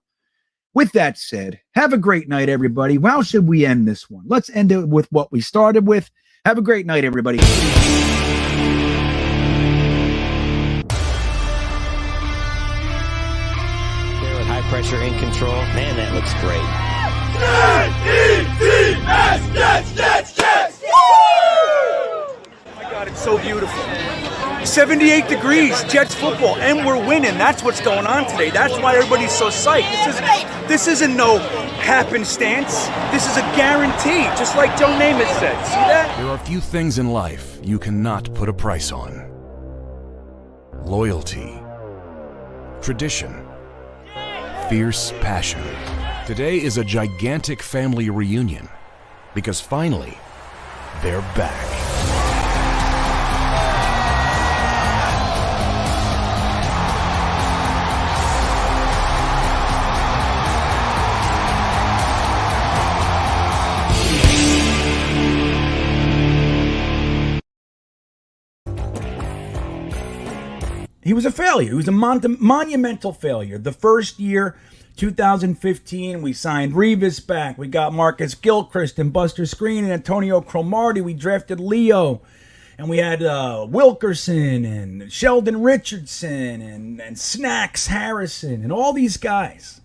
With that said, have a great night, everybody. How should we end this one? Let's end it with what we started with. Have a great night, everybody. Pressure in control. Man, that looks great. Jets! Oh my God, it's so beautiful. 78 degrees, Jets football, and we're winning. That's what's going on today. That's why everybody's so psyched. This isn't no happenstance. This is a guarantee, just like Joe Namath said. See that? There are few things in life you cannot put a price on. Loyalty, tradition, fierce passion. Today is a gigantic family reunion because finally, they're back. He was a failure. He was a monumental failure. The first year, 2015, we signed Revis back. We got Marcus Gilchrist and Buster Screen and Antonio Cromartie. We drafted Leo. And we had Wilkerson and Sheldon Richardson and Snacks Harrison and all these guys.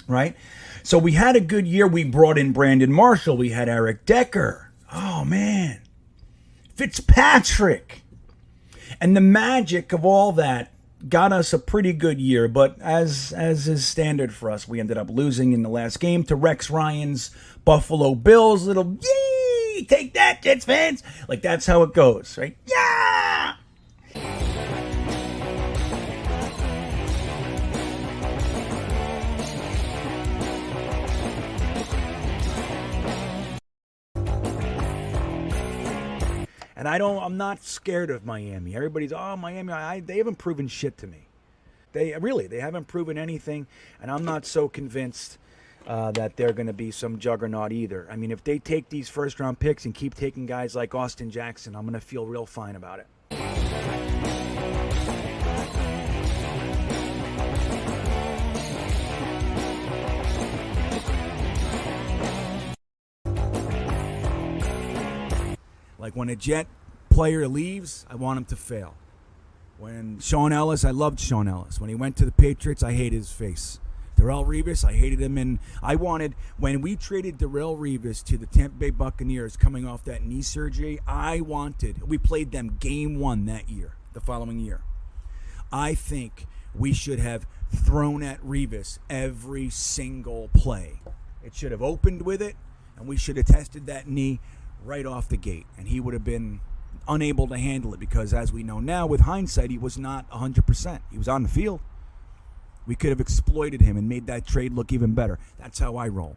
Right? So we had a good year. We brought in Brandon Marshall. We had Eric Decker. Oh, man. Fitzpatrick. And the magic of all that got us a pretty good year, but as is standard for us, we ended up losing in the last game to Rex Ryan's Buffalo Bills. Little, yee, take that, Jets fans. Like, that's how it goes, right? Yeah! And I'm not scared of Miami. Everybody's, oh, Miami, they haven't proven shit to me. They haven't proven anything, and I'm not so convinced that they're going to be some juggernaut either. I mean, if they take these first-round picks and keep taking guys like Austin Jackson, I'm going to feel real fine about it. Like when a Jet player leaves, I want him to fail. When Sean Ellis, I loved Sean Ellis. When he went to the Patriots, I hated his face. Darrelle Revis, I hated him. And when we traded Darrelle Revis to the Tampa Bay Buccaneers coming off that knee surgery, we played them game 1 that year, the following year. I think we should have thrown at Revis every single play. It should have opened with it, and we should have tested that knee right off the gate, and he would have been unable to handle it because, as we know now, with hindsight, he was not 100%. He was on the field. We could have exploited him and made that trade look even better. That's how I roll.